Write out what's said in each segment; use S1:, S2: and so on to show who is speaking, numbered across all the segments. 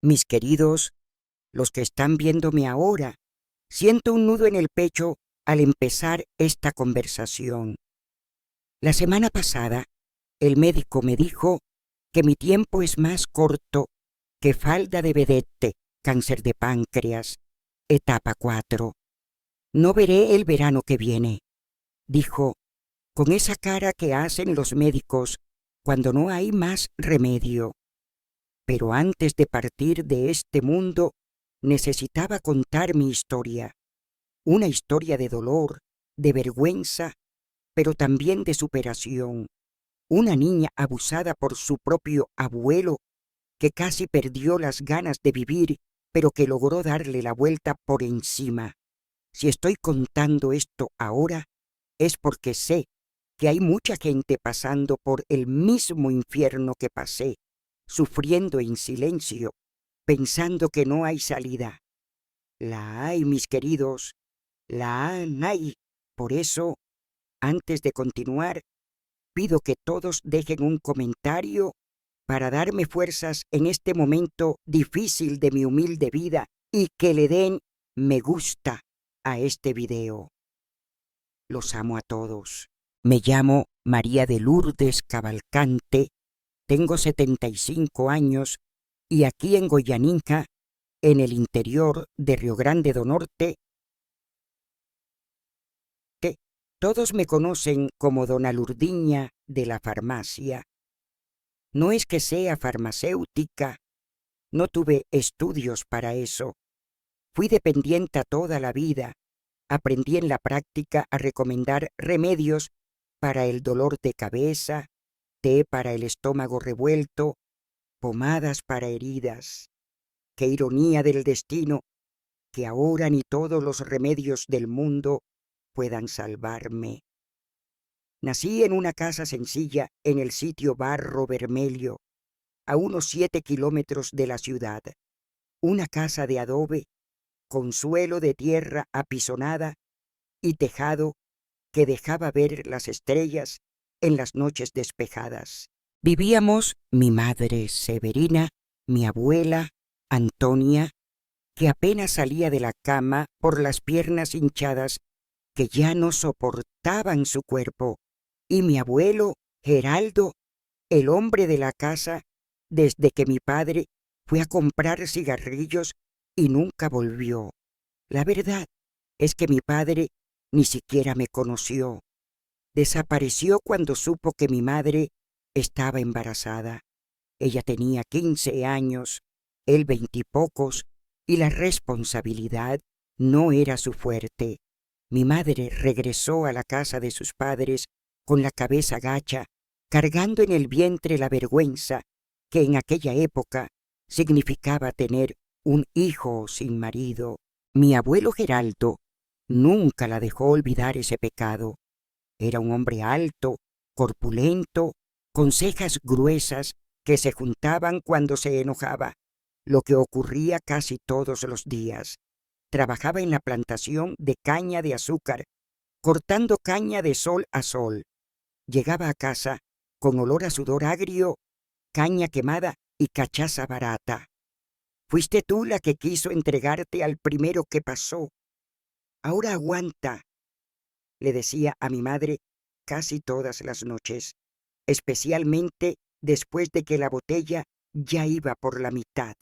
S1: Mis queridos, los que están viéndome ahora, siento un nudo en el pecho al empezar esta conversación. La semana pasada, el médico me dijo que mi tiempo es más corto que falda de vedette, cáncer de páncreas, etapa 4. No veré el verano que viene, dijo, con esa cara que hacen los médicos cuando no hay más remedio. Pero antes de partir de este mundo, necesitaba contar mi historia. Una historia de dolor, de vergüenza, pero también de superación. Una niña abusada por su propio abuelo, que casi perdió las ganas de vivir, pero que logró darle la vuelta por encima. Si estoy contando esto ahora, es porque sé que hay mucha gente pasando por el mismo infierno que pasé, sufriendo en silencio, pensando que no hay salida. La hay, mis queridos, la hay. Por eso, antes de continuar, pido que todos dejen un comentario para darme fuerzas en este momento difícil de mi humilde vida y que le den me gusta a este video. Los amo a todos. Me llamo María de Lourdes Cavalcante, tengo 75 años y aquí en Goianinca, en el interior de Río Grande do Norte, todos me conocen como Dona Lurdiña de la farmacia. No es que sea farmacéutica, no tuve estudios para eso. Fui dependiente toda la vida. Aprendí en la práctica a recomendar remedios para el dolor de cabeza, té para el estómago revuelto, pomadas para heridas. Qué ironía del destino que ahora ni todos los remedios del mundo puedan salvarme. Nací en una casa sencilla en el sitio Barro Vermelho, a unos 7 kilómetros de la ciudad. Una casa de adobe, con suelo de tierra apisonada y tejado que dejaba ver las estrellas en las noches despejadas. Vivíamos mi madre Severina, mi abuela Antonia, que apenas salía de la cama por las piernas hinchadas que ya no soportaban su cuerpo, y mi abuelo Geraldo, el hombre de la casa, desde que mi padre fue a comprar cigarrillos y nunca volvió. La verdad es que mi padre ni siquiera me conoció. Desapareció cuando supo que mi madre estaba embarazada. Ella tenía 15 años, él 20 y pocos, y la responsabilidad no era su fuerte. Mi madre regresó a la casa de sus padres con la cabeza gacha, cargando en el vientre la vergüenza que en aquella época significaba tener un hijo sin marido. Mi abuelo Geraldo nunca la dejó olvidar ese pecado. Era un hombre alto, corpulento, con cejas gruesas que se juntaban cuando se enojaba, lo que ocurría casi todos los días. Trabajaba en la plantación de caña de azúcar, cortando caña de sol a sol. Llegaba a casa con olor a sudor agrio, caña quemada y cachaza barata. Fuiste tú la que quiso entregarte al primero que pasó. Ahora aguanta, le decía a mi madre casi todas las noches, especialmente después de que la botella ya iba por la mitad.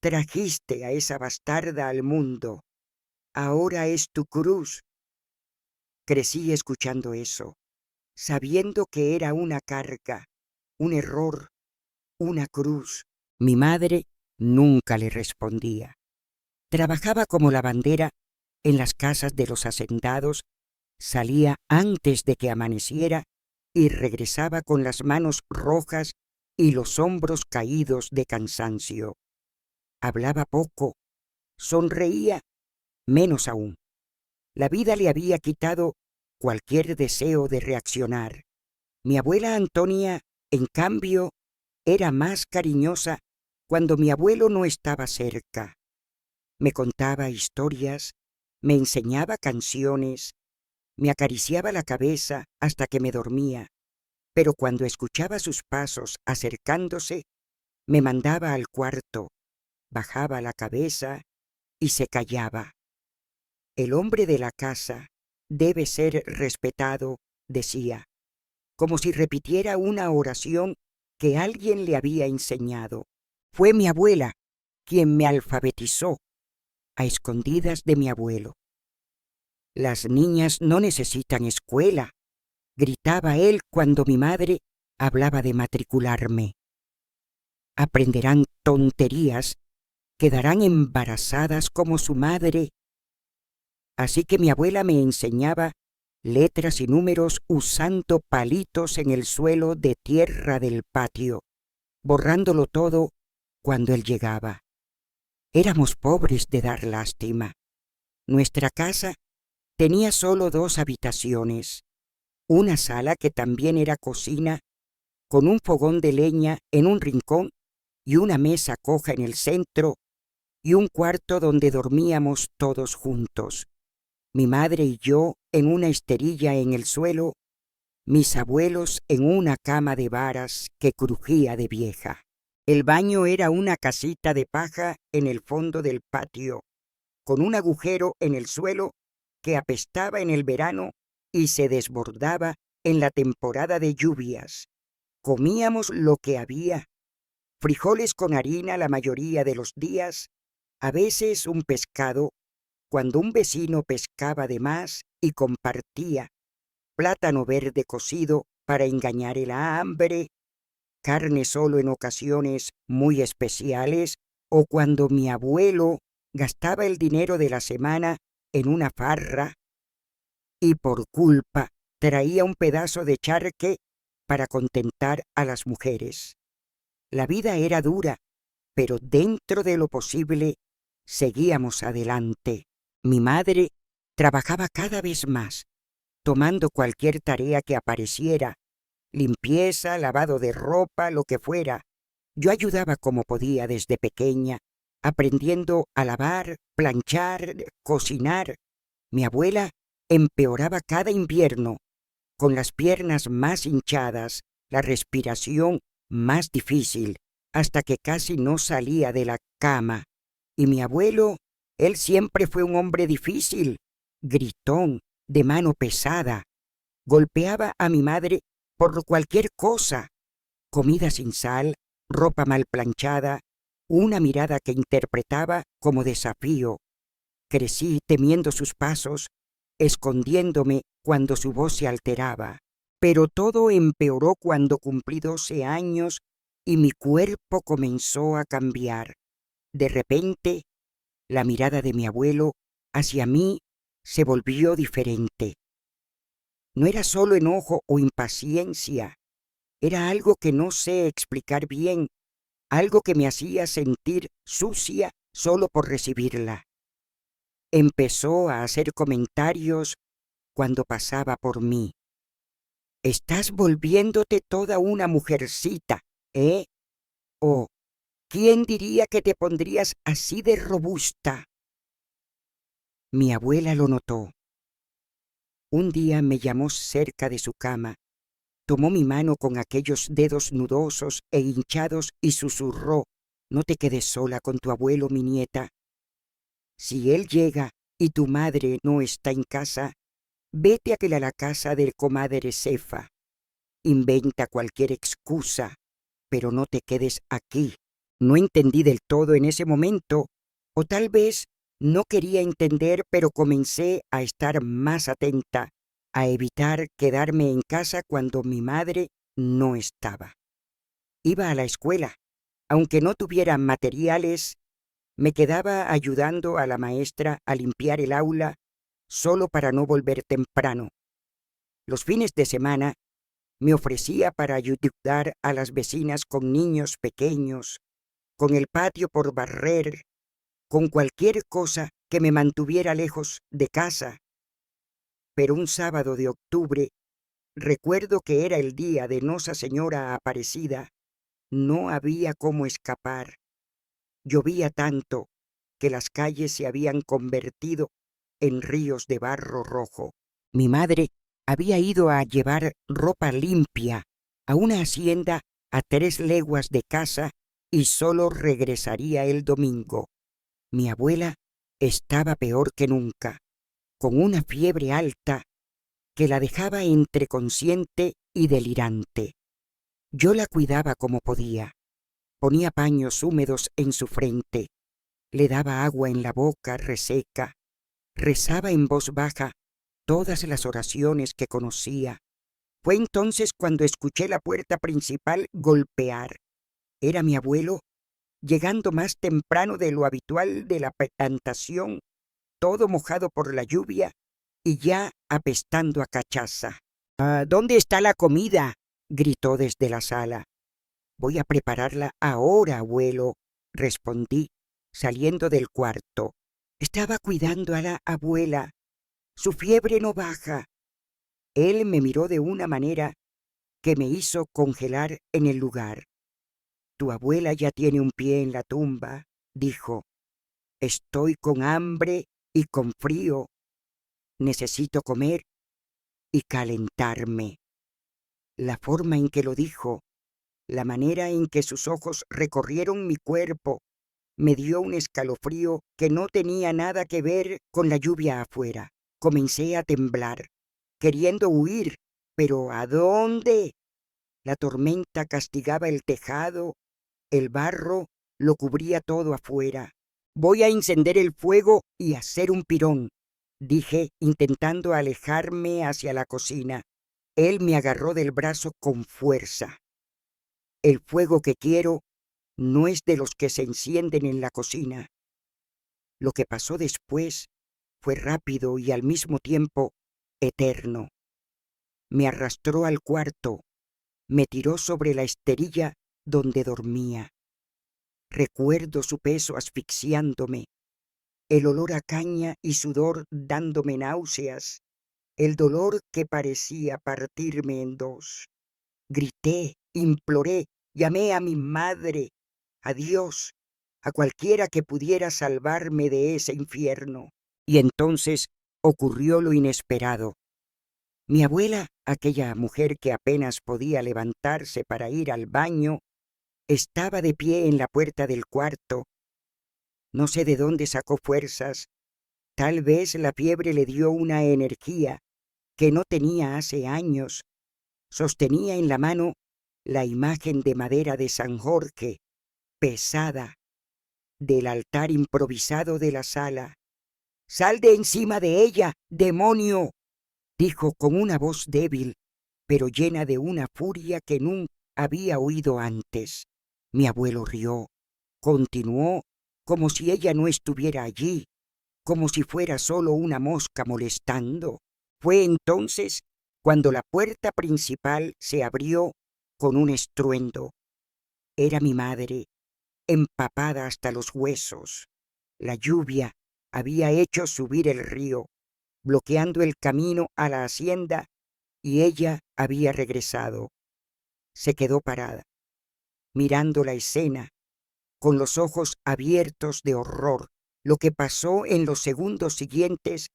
S1: Trajiste a esa bastarda al mundo. Ahora es tu cruz. Crecí escuchando eso, sabiendo que era una carga, un error, una cruz. Mi madre nunca le respondía. Trabajaba como lavandera en las casas de los hacendados, salía antes de que amaneciera y regresaba con las manos rojas y los hombros caídos de cansancio. Hablaba poco, sonreía menos aún. La vida le había quitado cualquier deseo de reaccionar. Mi abuela Antonia, en cambio, era más cariñosa cuando mi abuelo no estaba cerca. Me contaba historias, me enseñaba canciones, me acariciaba la cabeza hasta que me dormía, pero cuando escuchaba sus pasos acercándose, Me mandaba al cuarto, bajaba la cabeza y se callaba. El hombre de la casa debe ser respetado, decía, como si repitiera una oración que alguien le había enseñado. Fue mi abuela quien me alfabetizó, a escondidas de mi abuelo. Las niñas no necesitan escuela, gritaba él cuando mi madre hablaba de matricularme. Aprenderán tonterías, quedarán embarazadas como su madre. Así que mi abuela me enseñaba letras y números usando palitos en el suelo de tierra del patio, borrándolo todo cuando él llegaba. Éramos pobres de dar lástima. Nuestra casa tenía solo 2 habitaciones, una sala que también era cocina, con un fogón de leña en un rincón y una mesa coja en el centro, y un cuarto donde dormíamos todos juntos. Mi madre y yo en una esterilla en el suelo, mis abuelos en una cama de varas que crujía de vieja. El baño era una casita de paja en el fondo del patio, con un agujero en el suelo que apestaba en el verano y se desbordaba en la temporada de lluvias. Comíamos lo que había, frijoles con harina la mayoría de los días, a veces un pescado, cuando un vecino pescaba de más y compartía, plátano verde cocido para engañar el hambre, carne solo en ocasiones muy especiales o cuando mi abuelo gastaba el dinero de la semana en una farra y por culpa traía un pedazo de charque para contentar a las mujeres. La vida era dura, pero dentro de lo posible seguíamos adelante. Mi madre trabajaba cada vez más, tomando cualquier tarea que apareciera, limpieza, lavado de ropa, lo que fuera. Yo ayudaba como podía desde pequeña, aprendiendo a lavar, planchar, cocinar. Mi abuela empeoraba cada invierno, con las piernas más hinchadas, la respiración más difícil, hasta que casi no salía de la cama. Y mi abuelo, él siempre fue un hombre difícil, gritón, de mano pesada. Golpeaba a mi madre por cualquier cosa, comida sin sal, ropa mal planchada, una mirada que interpretaba como desafío. Crecí temiendo sus pasos, escondiéndome cuando su voz se alteraba. Pero todo empeoró cuando cumplí 12 años y mi cuerpo comenzó a cambiar. De repente, la mirada de mi abuelo hacia mí se volvió diferente. No era solo enojo o impaciencia, era algo que no sé explicar bien, algo que me hacía sentir sucia solo por recibirla. Empezó a hacer comentarios cuando pasaba por mí. «Estás volviéndote toda una mujercita, ¿eh? O, ¿quién diría que te pondrías así de robusta?» Mi abuela lo notó. Un día me llamó cerca de su cama, tomó mi mano con aquellos dedos nudosos e hinchados y susurró: «No te quedes sola con tu abuelo, mi nieta. Si él llega y tu madre no está en casa, vete a la casa del comadre Cefa. Inventa cualquier excusa, pero no te quedes aquí». No entendí del todo en ese momento, o tal vez no quería entender, pero comencé a estar más atenta, a evitar quedarme en casa cuando mi madre no estaba. Iba a la escuela. Aunque no tuviera materiales, me quedaba ayudando a la maestra a limpiar el aula solo para no volver temprano. Los fines de semana me ofrecía para ayudar a las vecinas con niños pequeños, con el patio por barrer, con cualquier cosa que me mantuviera lejos de casa. Pero un sábado de octubre, recuerdo que era el día de Nosa Señora Aparecida, no había cómo escapar. Llovía tanto que las calles se habían convertido en ríos de barro rojo. Mi madre había ido a llevar ropa limpia a una hacienda a 3 leguas de casa y solo regresaría el domingo. Mi abuela estaba peor que nunca, con una fiebre alta que la dejaba entre consciente y delirante. Yo la cuidaba como podía. Ponía paños húmedos en su frente, le daba agua en la boca reseca, rezaba en voz baja todas las oraciones que conocía. Fue entonces cuando escuché la puerta principal golpear. Era mi abuelo, llegando más temprano de lo habitual de la plantación, todo mojado por la lluvia y ya apestando a cachaza. ¿Dónde está la comida?, gritó desde la sala. Voy a prepararla ahora, abuelo, respondí, saliendo del cuarto. Estaba cuidando a la abuela. Su fiebre no baja. Él me miró de una manera que me hizo congelar en el lugar. Tu abuela ya tiene un pie en la tumba, dijo. Estoy con hambre y con frío. Necesito comer y calentarme. La forma en que lo dijo, la manera en que sus ojos recorrieron mi cuerpo, me dio un escalofrío que no tenía nada que ver con la lluvia afuera. Comencé a temblar, queriendo huir, pero ¿a dónde? La tormenta castigaba el tejado, el barro lo cubría todo afuera. Voy a encender el fuego y hacer un pirón, dije, intentando alejarme hacia la cocina. Él me agarró del brazo con fuerza. El fuego que quiero no es de los que se encienden en la cocina. Lo que pasó después fue rápido y al mismo tiempo eterno. Me arrastró al cuarto, me tiró sobre la esterilla donde dormía. Recuerdo su peso asfixiándome, el olor a caña y sudor dándome náuseas, el dolor que parecía partirme en dos. Grité, imploré, llamé a mi madre, a Dios, a cualquiera que pudiera salvarme de ese infierno. Y entonces ocurrió lo inesperado. Mi abuela, aquella mujer que apenas podía levantarse para ir al baño, estaba de pie en la puerta del cuarto. No sé de dónde sacó fuerzas. Tal vez la fiebre le dio una energía que no tenía hace años. Sostenía en la mano la imagen de madera de San Jorge, pesada, del altar improvisado de la sala. «¡Sal de encima de ella, demonio!», dijo con una voz débil, pero llena de una furia que nunca había oído antes. Mi abuelo rió. Continuó como si ella no estuviera allí, como si fuera solo una mosca molestando. Fue entonces cuando la puerta principal se abrió con un estruendo. Era mi madre, empapada hasta los huesos. La lluvia había hecho subir el río, bloqueando el camino a la hacienda, y ella había regresado. Se quedó parada, mirando la escena, con los ojos abiertos de horror. Lo que pasó en los segundos siguientes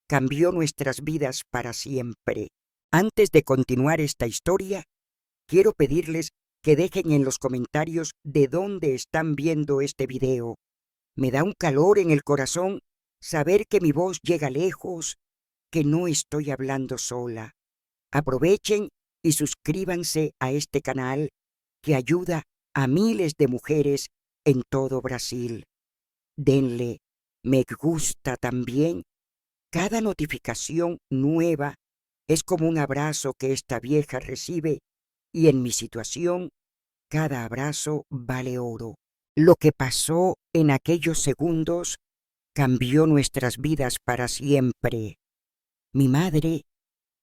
S1: cambió nuestras vidas para siempre. Antes de continuar esta historia, quiero pedirles que dejen en los comentarios de dónde están viendo este video. Me da un calor en el corazón saber que mi voz llega lejos, que no estoy hablando sola. Aprovechen y suscríbanse a este canal que ayuda a miles de mujeres en todo Brasil. Denle me gusta también. Cada notificación nueva es como un abrazo que esta vieja recibe, y en mi situación, cada abrazo vale oro. Lo que pasó en aquellos segundos cambió nuestras vidas para siempre. Mi madre,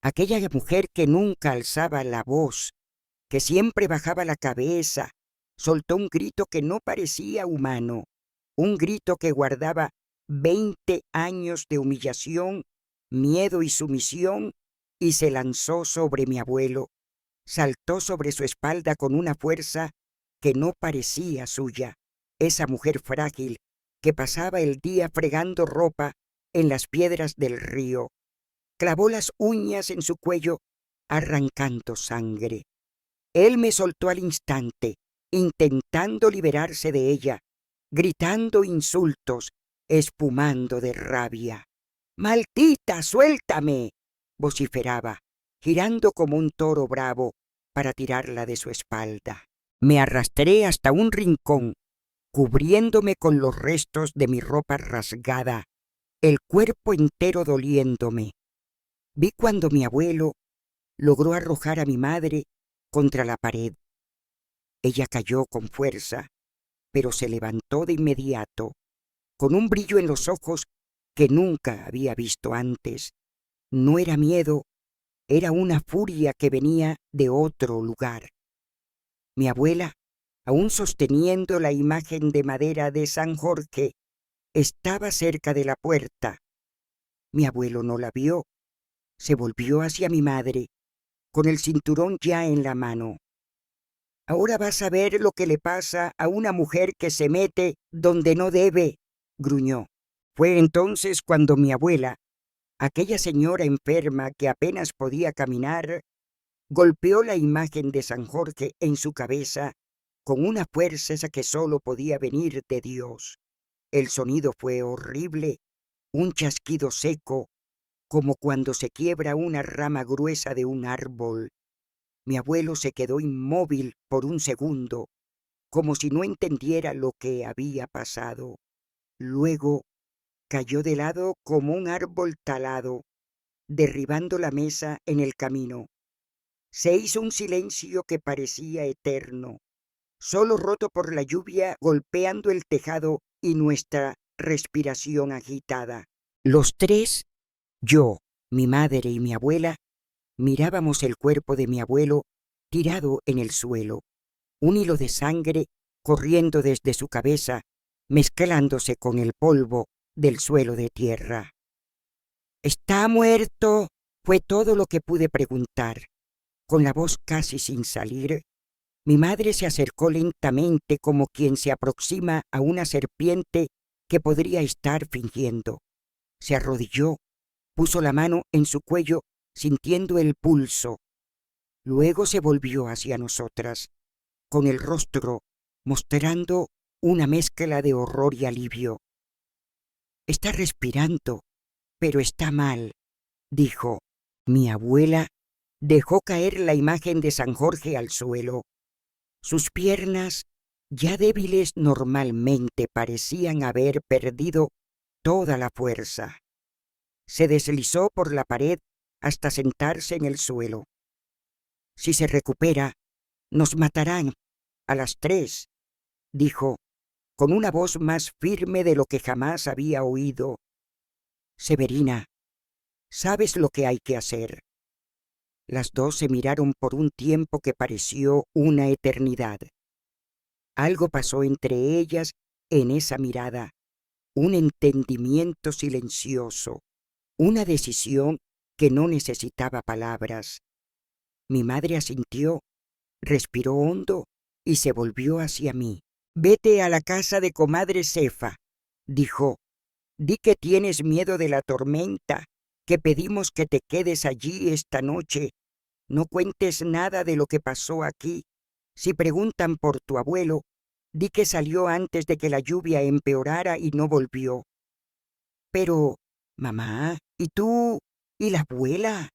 S1: aquella mujer que nunca alzaba la voz, que siempre bajaba la cabeza, soltó un grito que no parecía humano, un grito que guardaba 20 años de humillación, miedo y sumisión, y se lanzó sobre mi abuelo. Saltó sobre su espalda con una fuerza que no parecía suya. Esa mujer frágil que pasaba el día fregando ropa en las piedras del río, clavó las uñas en su cuello, arrancando sangre. Él me soltó al instante, intentando liberarse de ella, gritando insultos, espumando de rabia. «¡Maldita, suéltame!», vociferaba, girando como un toro bravo para tirarla de su espalda. Me arrastré hasta un rincón, cubriéndome con los restos de mi ropa rasgada, el cuerpo entero doliéndome. Vi cuando mi abuelo logró arrojar a mi madre contra la pared. Ella cayó con fuerza, pero se levantó de inmediato, con un brillo en los ojos que nunca había visto antes. No era miedo, era una furia que venía de otro lugar. Mi abuela, aún sosteniendo la imagen de madera de San Jorge, estaba cerca de la puerta. Mi abuelo no la vio. Se volvió hacia mi madre, con el cinturón ya en la mano. «Ahora vas a ver lo que le pasa a una mujer que se mete donde no debe», gruñó. Fue entonces cuando mi abuela, aquella señora enferma que apenas podía caminar, golpeó la imagen de San Jorge en su cabeza con una fuerza esa que solo podía venir de Dios. El sonido fue horrible, un chasquido seco, como cuando se quiebra una rama gruesa de un árbol. Mi abuelo se quedó inmóvil por un segundo, como si no entendiera lo que había pasado. Luego cayó de lado como un árbol talado, derribando la mesa en el camino. Se hizo un silencio que parecía eterno, solo roto por la lluvia golpeando el tejado y nuestra respiración agitada. Los tres, yo, mi madre y mi abuela, mirábamos el cuerpo de mi abuelo tirado en el suelo, un hilo de sangre corriendo desde su cabeza, mezclándose con el polvo del suelo de tierra. «¿Está muerto?», fue todo lo que pude preguntar. Con la voz casi sin salir, mi madre se acercó lentamente como quien se aproxima a una serpiente que podría estar fingiendo. Se arrodilló, puso la mano en su cuello sintiendo el pulso. Luego se volvió hacia nosotras, con el rostro mostrando una mezcla de horror y alivio. «Está respirando, pero está mal», dijo. Mi abuela dejó caer la imagen de San Jorge al suelo. Sus piernas, ya débiles normalmente, parecían haber perdido toda la fuerza. Se deslizó por la pared hasta sentarse en el suelo. «Si se recupera, nos matarán a las 3», dijo, con una voz más firme de lo que jamás había oído. «Severina, ¿sabes lo que hay que hacer?». Las dos se miraron por un tiempo que pareció una eternidad. Algo pasó entre ellas en esa mirada, un entendimiento silencioso, una decisión que no necesitaba palabras. Mi madre asintió, respiró hondo y se volvió hacia mí. «Vete a la casa de comadre Cefa», dijo. «Di que tienes miedo de la tormenta, que pedimos que te quedes allí esta noche. No cuentes nada de lo que pasó aquí. Si preguntan por tu abuelo, di que salió antes de que la lluvia empeorara y no volvió». «Pero, mamá, ¿y tú y la abuela?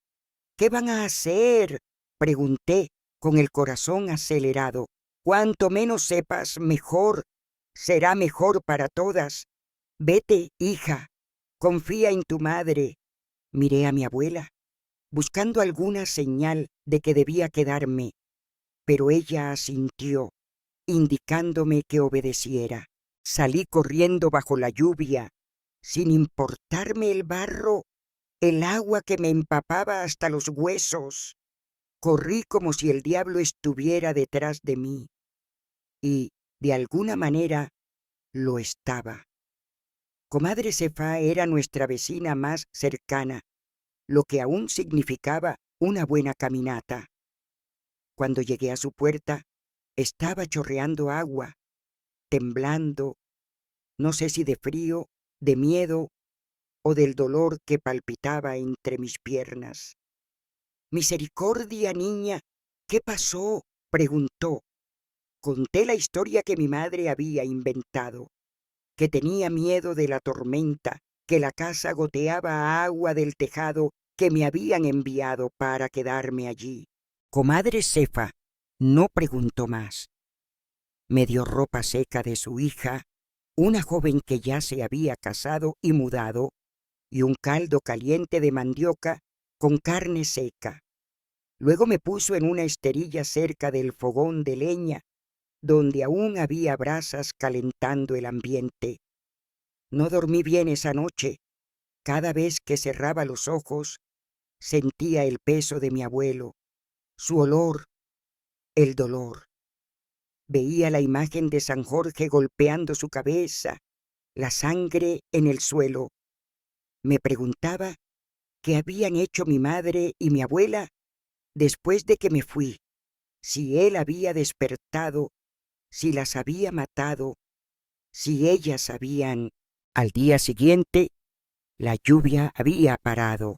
S1: ¿Qué van a hacer?», pregunté con el corazón acelerado. «Cuanto menos sepas, mejor. Será mejor para todas. Vete, hija. Confía en tu madre». Miré a mi abuela, buscando alguna señal de que debía quedarme, pero ella asintió, indicándome que obedeciera. Salí corriendo bajo la lluvia, sin importarme el barro, el agua que me empapaba hasta los huesos. Corrí como si el diablo estuviera detrás de mí, y, de alguna manera, lo estaba. Comadre Cefa era nuestra vecina más cercana, lo que aún significaba una buena caminata. Cuando llegué a su puerta, estaba chorreando agua, temblando, no sé si de frío, de miedo o del dolor que palpitaba entre mis piernas. «Misericordia, niña, ¿qué pasó?», preguntó. Conté la historia que mi madre había inventado, que tenía miedo de la tormenta, que la casa goteaba agua del tejado que me habían enviado para quedarme allí. Comadre Cefa no preguntó más. Me dio ropa seca de su hija, una joven que ya se había casado y mudado, y un caldo caliente de mandioca con carne seca. Luego me puso en una esterilla cerca del fogón de leña, donde aún había brasas calentando el ambiente. No dormí bien esa noche. Cada vez que cerraba los ojos, sentía el peso de mi abuelo, su olor, el dolor. Veía la imagen de San Jorge golpeando su cabeza, la sangre en el suelo. Me preguntaba qué habían hecho mi madre y mi abuela después de que me fui, si él había despertado, si las había matado, si ellas habían... Al día siguiente, la lluvia había parado.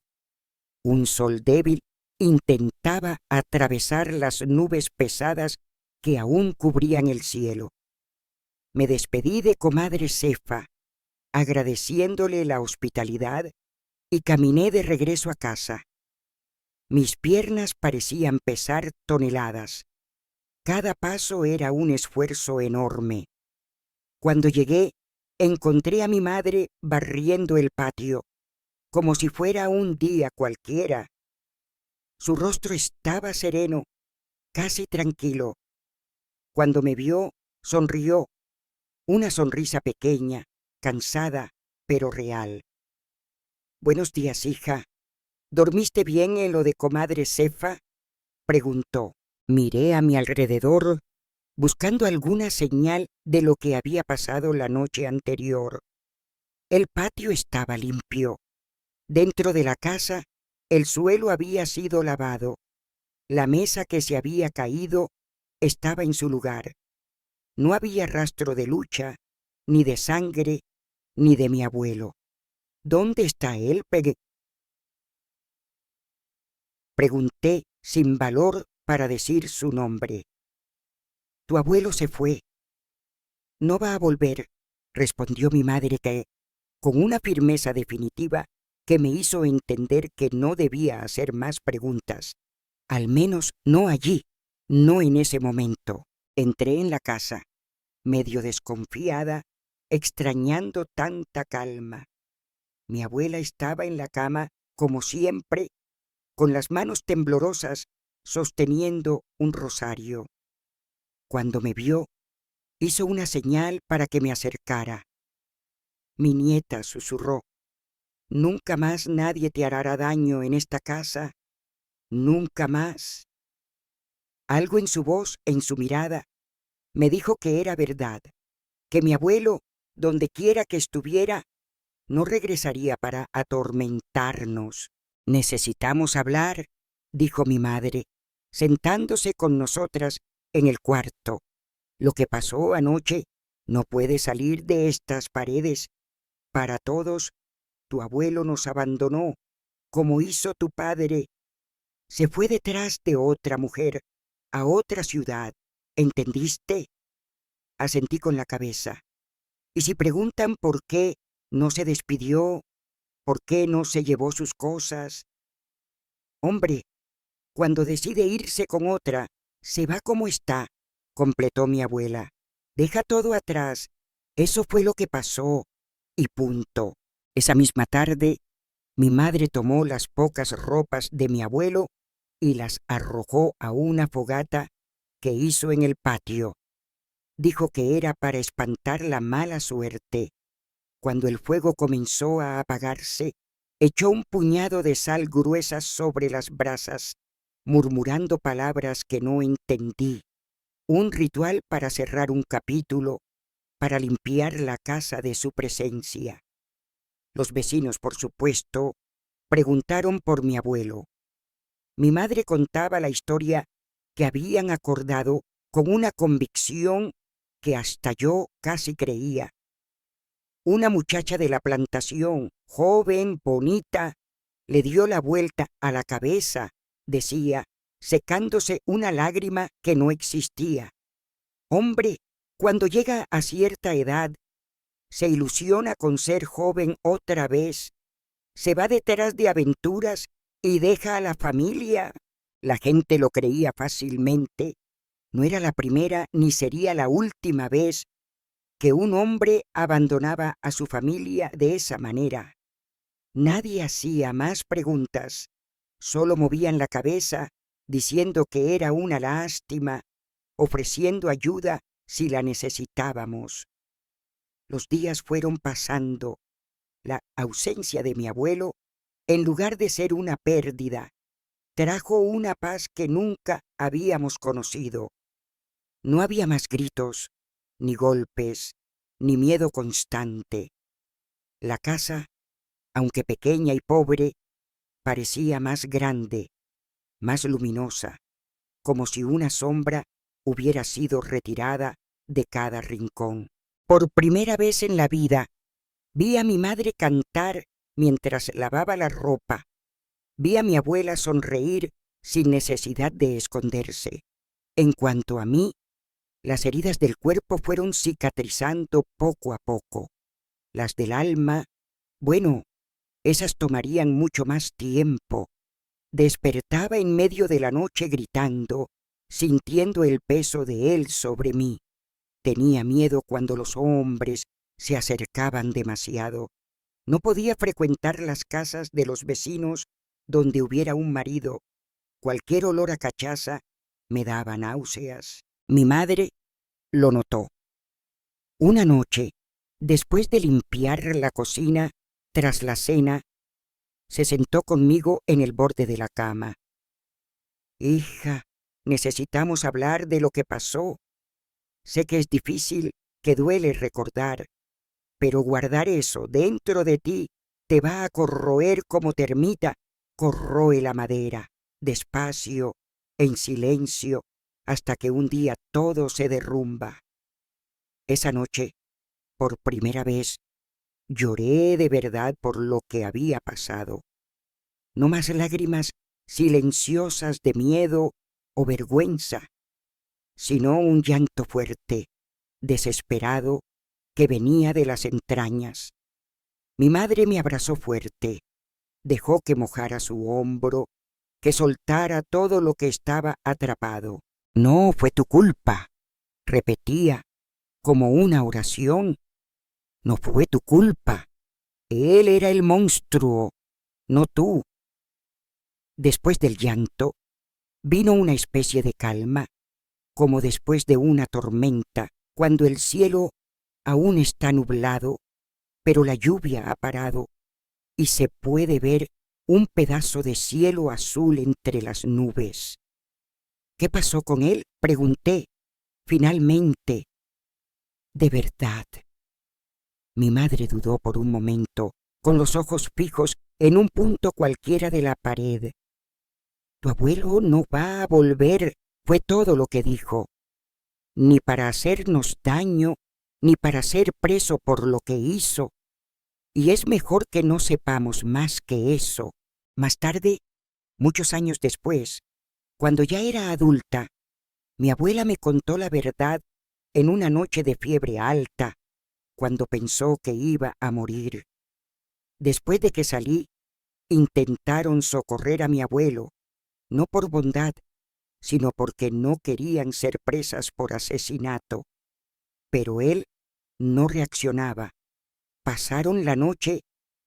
S1: Un sol débil intentaba atravesar las nubes pesadas que aún cubrían el cielo. Me despedí de comadre Cefa, agradeciéndole la hospitalidad, y caminé de regreso a casa. Mis piernas parecían pesar toneladas. Cada paso era un esfuerzo enorme. Cuando llegué, encontré a mi madre barriendo el patio, como si fuera un día cualquiera. Su rostro estaba sereno, casi tranquilo. Cuando me vio, sonrió, una sonrisa pequeña, cansada, pero real. «Buenos días, hija. ¿Dormiste bien en lo de comadre Cefa?», preguntó. Miré a mi alrededor, buscando alguna señal de lo que había pasado la noche anterior. El patio estaba limpio. Dentro de la casa, el suelo había sido lavado. La mesa que se había caído estaba en su lugar. No había rastro de lucha, ni de sangre, ni de mi abuelo. «¿Dónde está él?» pregunté sin valor para decir su nombre. «Tu abuelo se fue. No va a volver», respondió mi madre con una firmeza definitiva que me hizo entender que no debía hacer más preguntas. Al menos no allí, no en ese momento. Entré en la casa, medio desconfiada, extrañando tanta calma. Mi abuela estaba en la cama, como siempre, con las manos temblorosas, sosteniendo un rosario. Cuando me vio, hizo una señal para que me acercara. «Mi nieta», susurró, «nunca más nadie te hará daño en esta casa, nunca más». Algo en su voz, en su mirada, me dijo que era verdad, que mi abuelo, donde quiera que estuviera, no regresaría para atormentarnos. «Necesitamos hablar», dijo mi madre, sentándose con nosotras en el cuarto. «Lo que pasó anoche no puede salir de estas paredes. Para todos, tu abuelo nos abandonó, como hizo tu padre. Se fue detrás de otra mujer, a otra ciudad. ¿Entendiste?». Asentí con la cabeza. «Y si preguntan por qué no se despidió, por qué no se llevó sus cosas». «Hombre, cuando decide irse con otra, se va como está», completó mi abuela. «Deja todo atrás. Eso fue lo que pasó. Y punto». Esa misma tarde, mi madre tomó las pocas ropas de mi abuelo y las arrojó a una fogata que hizo en el patio. Dijo que era para espantar la mala suerte. Cuando el fuego comenzó a apagarse, echó un puñado de sal gruesa sobre las brasas, murmurando palabras que no entendí. Un ritual para cerrar un capítulo, para limpiar la casa de su presencia. Los vecinos, por supuesto, preguntaron por mi abuelo. Mi madre contaba la historia que habían acordado con una convicción que hasta yo casi creía. Una muchacha de la plantación, joven, bonita, le dio la vuelta a la cabeza, decía, secándose una lágrima que no existía. Hombre, cuando llega a cierta edad, se ilusiona con ser joven otra vez, se va detrás de aventuras y deja a la familia. La gente lo creía fácilmente. No era la primera ni sería la última vez que un hombre abandonaba a su familia de esa manera. Nadie hacía más preguntas, solo movían la cabeza diciendo que era una lástima, ofreciendo ayuda si la necesitábamos. Los días fueron pasando. La ausencia de mi abuelo, en lugar de ser una pérdida, trajo una paz que nunca habíamos conocido. No había más gritos, ni golpes, ni miedo constante. La casa, aunque pequeña y pobre, parecía más grande, más luminosa, como si una sombra hubiera sido retirada de cada rincón. Por primera vez en la vida, vi a mi madre cantar mientras lavaba la ropa. Vi a mi abuela sonreír sin necesidad de esconderse. En cuanto a mí, las heridas del cuerpo fueron cicatrizando poco a poco. Las del alma, bueno, esas tomarían mucho más tiempo. Despertaba en medio de la noche gritando, sintiendo el peso de él sobre mí. Tenía miedo cuando los hombres se acercaban demasiado. No podía frecuentar las casas de los vecinos donde hubiera un marido. Cualquier olor a cachaza me daba náuseas. Mi madre lo notó. Una noche, después de limpiar la cocina tras la cena, se sentó conmigo en el borde de la cama. Hija, necesitamos hablar de lo que pasó. Sé que es difícil, que duele recordar, pero guardar eso dentro de ti te va a corroer como termita corroe la madera, despacio, en silencio, hasta que un día todo se derrumba. Esa noche, por primera vez, lloré de verdad por lo que había pasado. No más lágrimas silenciosas de miedo o vergüenza, sino un llanto fuerte, desesperado, que venía de las entrañas. Mi madre me abrazó fuerte, dejó que mojara su hombro, que soltara todo lo que estaba atrapado. No fue tu culpa, repetía, como una oración. No fue tu culpa. Él era el monstruo, no tú. Después del llanto, vino una especie de calma, como después de una tormenta, cuando el cielo aún está nublado, pero la lluvia ha parado y se puede ver un pedazo de cielo azul entre las nubes. ¿Qué pasó con él?, pregunté, finalmente. ¿De verdad? Mi madre dudó por un momento, con los ojos fijos en un punto cualquiera de la pared. Tu abuelo no va a volver, fue todo lo que dijo. Ni para hacernos daño, ni para ser preso por lo que hizo. Y es mejor que no sepamos más que eso. Más tarde, muchos años después, cuando ya era adulta, mi abuela me contó la verdad en una noche de fiebre alta, cuando pensó que iba a morir. Después de que salí, intentaron socorrer a mi abuelo, no por bondad, sino porque no querían ser presas por asesinato. Pero él no reaccionaba. Pasaron la noche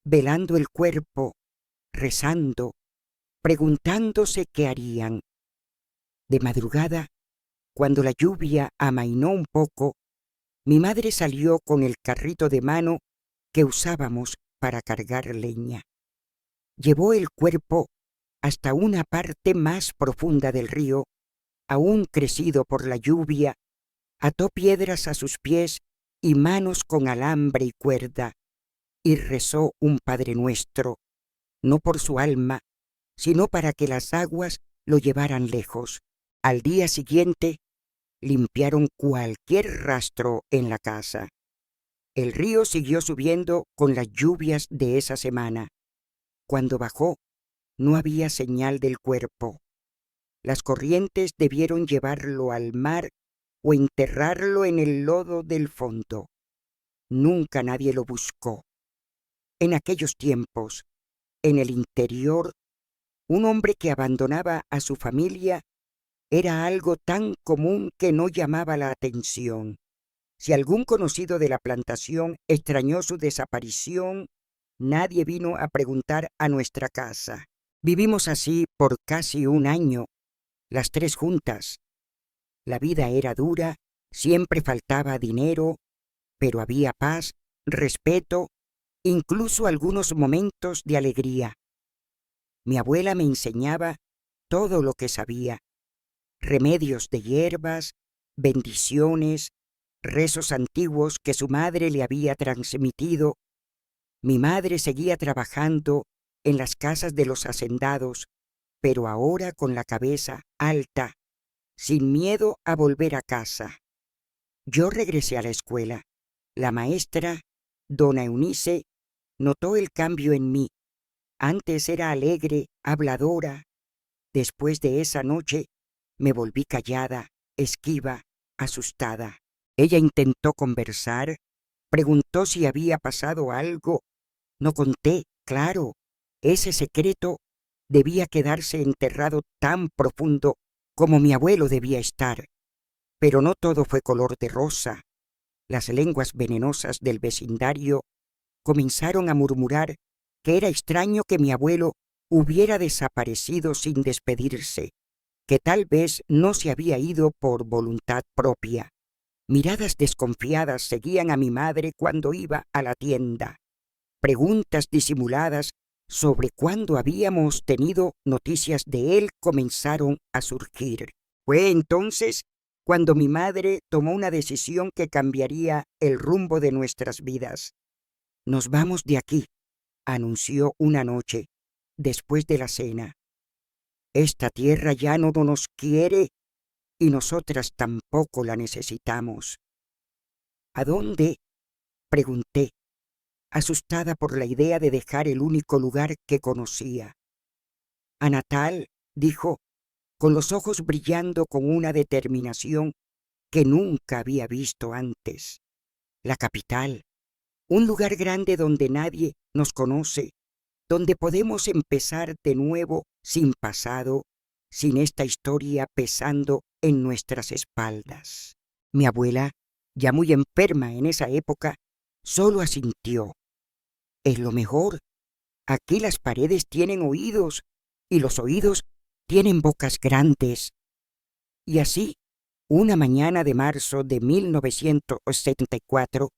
S1: velando el cuerpo, rezando, preguntándose qué harían. De madrugada, cuando la lluvia amainó un poco, mi madre salió con el carrito de mano que usábamos para cargar leña. Llevó el cuerpo hasta una parte más profunda del río, aún crecido por la lluvia, ató piedras a sus pies y manos con alambre y cuerda, y rezó un Padre Nuestro, no por su alma, sino para que las aguas lo llevaran lejos. Al día siguiente, limpiaron cualquier rastro en la casa. El río siguió subiendo con las lluvias de esa semana. Cuando bajó, no había señal del cuerpo. Las corrientes debieron llevarlo al mar o enterrarlo en el lodo del fondo. Nunca nadie lo buscó. En aquellos tiempos, en el interior, un hombre que abandonaba a su familia era algo tan común que no llamaba la atención. Si algún conocido de la plantación extrañó su desaparición, nadie vino a preguntar a nuestra casa. Vivimos así por casi un año, las tres juntas. La vida era dura, siempre faltaba dinero, pero había paz, respeto, incluso algunos momentos de alegría. Mi abuela me enseñaba todo lo que sabía: remedios de hierbas, bendiciones, rezos antiguos que su madre le había transmitido. Mi madre seguía trabajando en las casas de los hacendados, pero ahora con la cabeza alta, sin miedo a volver a casa. Yo regresé a la escuela. La maestra, dona Eunice, notó el cambio en mí. Antes era alegre, habladora. Después de esa noche me volví callada, esquiva, asustada. Ella intentó conversar, preguntó si había pasado algo. No conté, claro, ese secreto debía quedarse enterrado tan profundo como mi abuelo debía estar. Pero no todo fue color de rosa. Las lenguas venenosas del vecindario comenzaron a murmurar que era extraño que mi abuelo hubiera desaparecido sin despedirse, que tal vez no se había ido por voluntad propia. Miradas desconfiadas seguían a mi madre cuando iba a la tienda. Preguntas disimuladas sobre cuándo habíamos tenido noticias de él comenzaron a surgir. Fue entonces cuando mi madre tomó una decisión que cambiaría el rumbo de nuestras vidas. «Nos vamos de aquí», anunció una noche, después de la cena. «Esta tierra ya no nos quiere y nosotras tampoco la necesitamos». «¿A dónde?», pregunté, asustada por la idea de dejar el único lugar que conocía. «A Natal», dijo, con los ojos brillando con una determinación que nunca había visto antes. «La capital, un lugar grande donde nadie nos conoce, donde podemos empezar de nuevo sin pasado, sin esta historia pesando en nuestras espaldas». Mi abuela, ya muy enferma en esa época, solo asintió. «Es lo mejor. Aquí las paredes tienen oídos y los oídos tienen bocas grandes». Y así, una mañana de marzo de 1974,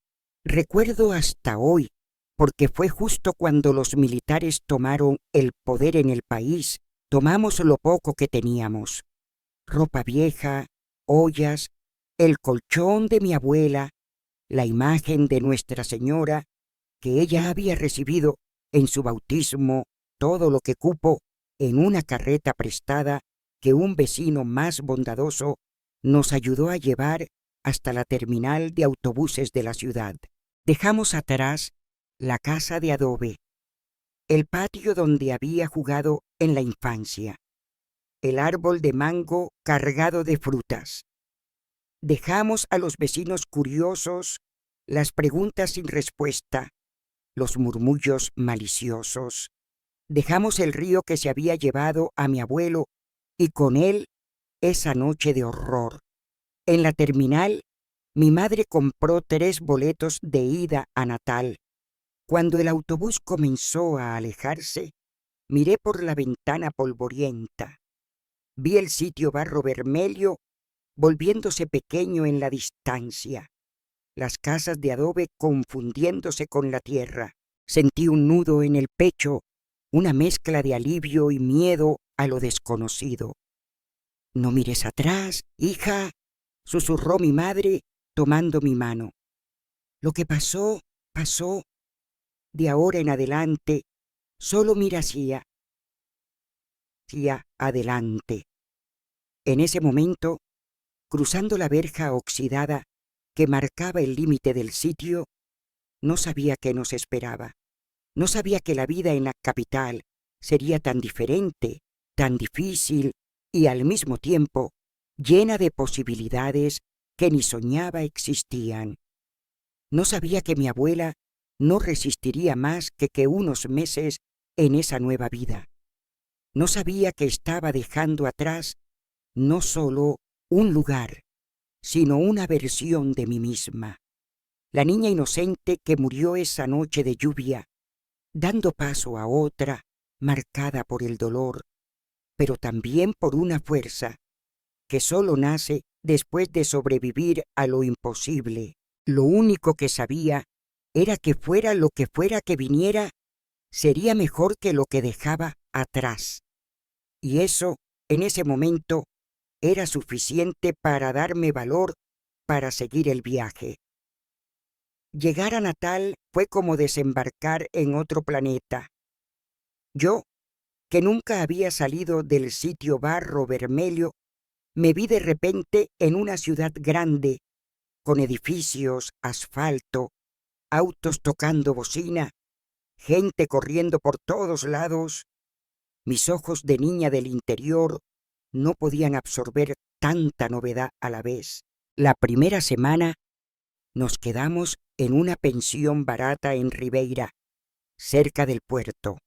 S1: recuerdo hasta hoy, porque fue justo cuando los militares tomaron el poder en el país, tomamos lo poco que teníamos: ropa vieja, ollas, el colchón de mi abuela, la imagen de Nuestra Señora, que ella había recibido en su bautismo, todo lo que cupo en una carreta prestada que un vecino más bondadoso nos ayudó a llevar hasta la terminal de autobuses de la ciudad. Dejamos atrás la casa de adobe, el patio donde había jugado en la infancia, el árbol de mango cargado de frutas. Dejamos a los vecinos curiosos, las preguntas sin respuesta, los murmullos maliciosos. Dejamos el río que se había llevado a mi abuelo y con él esa noche de horror. En la terminal, mi madre compró 3 boletos de ida a Natal. Cuando el autobús comenzó a alejarse, miré por la ventana polvorienta. Vi el sitio Barro Vermelho volviéndose pequeño en la distancia, las casas de adobe confundiéndose con la tierra. Sentí un nudo en el pecho, una mezcla de alivio y miedo a lo desconocido. «No mires atrás, hija», susurró mi madre tomando mi mano. «Lo que pasó, pasó. De ahora en adelante, solo mira hacia adelante». En ese momento, cruzando la verja oxidada que marcaba el límite del sitio, no sabía qué nos esperaba. No sabía que la vida en la capital sería tan diferente, tan difícil y al mismo tiempo llena de posibilidades que ni soñaba existían. No sabía que mi abuela no resistiría más que unos meses en esa nueva vida. No sabía que estaba dejando atrás no solo un lugar, sino una versión de mí misma. La niña inocente que murió esa noche de lluvia, dando paso a otra marcada por el dolor, pero también por una fuerza que solo nace después de sobrevivir a lo imposible. Lo único que sabía era que fuera lo que fuera que viniera, sería mejor que lo que dejaba atrás. Y eso, en ese momento, era suficiente para darme valor para seguir el viaje. Llegar a Natal fue como desembarcar en otro planeta. Yo, que nunca había salido del sitio Barro Vermelho, me vi de repente en una ciudad grande, con edificios, asfalto, autos tocando bocina, gente corriendo por todos lados. Mis ojos de niña del interior no podían absorber tanta novedad a la vez. La primera semana nos quedamos en una pensión barata en Ribeira, cerca del puerto.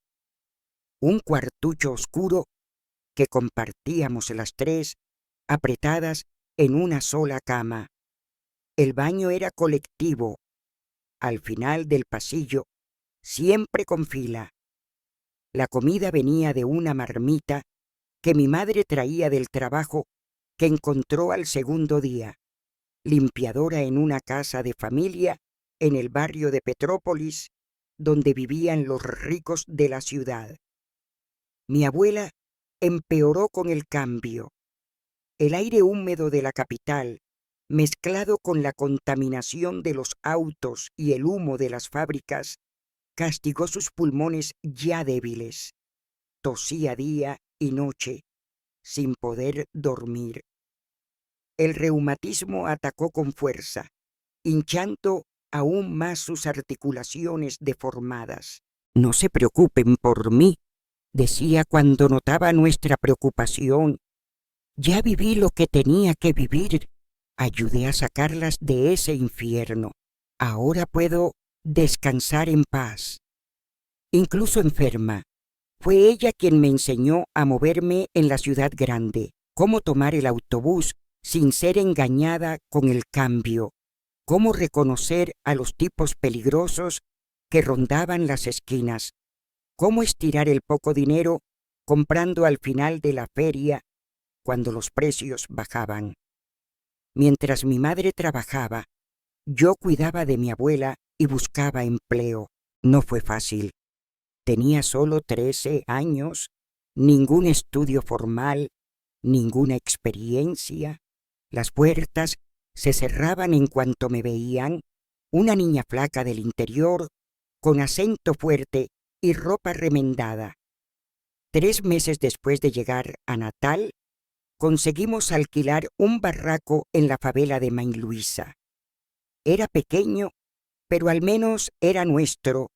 S1: Un cuartucho oscuro que compartíamos las tres, apretadas en una sola cama. El baño era colectivo, al final del pasillo, siempre con fila. La comida venía de una marmita que mi madre traía del trabajo que encontró al segundo día, limpiadora en una casa de familia en el barrio de Petrópolis, donde vivían los ricos de la ciudad. Mi abuela empeoró con el cambio. El aire húmedo de la capital, mezclado con la contaminación de los autos y el humo de las fábricas, castigó sus pulmones ya débiles. Tosía día y noche, sin poder dormir. El reumatismo atacó con fuerza, hinchando aún más sus articulaciones deformadas. «No se preocupen por mí», decía cuando notaba nuestra preocupación. «Ya viví lo que tenía que vivir. Ayudé a sacarlas de ese infierno. Ahora puedo descansar en paz». Incluso enferma, fue ella quien me enseñó a moverme en la ciudad grande, cómo tomar el autobús sin ser engañada con el cambio, cómo reconocer a los tipos peligrosos que rondaban las esquinas, cómo estirar el poco dinero comprando al final de la feria cuando los precios bajaban. Mientras mi madre trabajaba, yo cuidaba de mi abuela y buscaba empleo. No fue fácil. Tenía solo 13 años, ningún estudio formal, ninguna experiencia. Las puertas se cerraban en cuanto me veían, una niña flaca del interior, con acento fuerte y ropa remendada. 3 meses después de llegar a Natal, conseguimos alquilar un barraco en la favela de Main Luisa. Era pequeño, pero al menos era nuestro,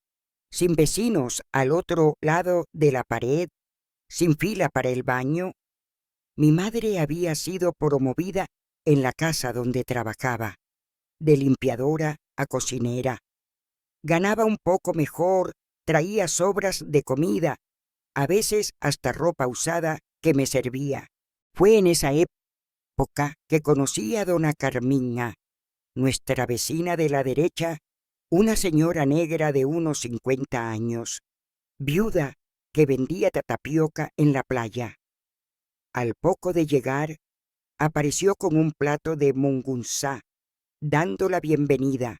S1: sin vecinos al otro lado de la pared, sin fila para el baño. Mi madre había sido promovida en la casa donde trabajaba, de limpiadora a cocinera. Ganaba un poco mejor, traía sobras de comida, a veces hasta ropa usada que me servía. Fue en esa época que conocí a dona Carmiña, nuestra vecina de la derecha, una señora negra de unos 50 años, viuda que vendía tapioca en la playa. Al poco de llegar, apareció con un plato de mungunzá, dando la bienvenida.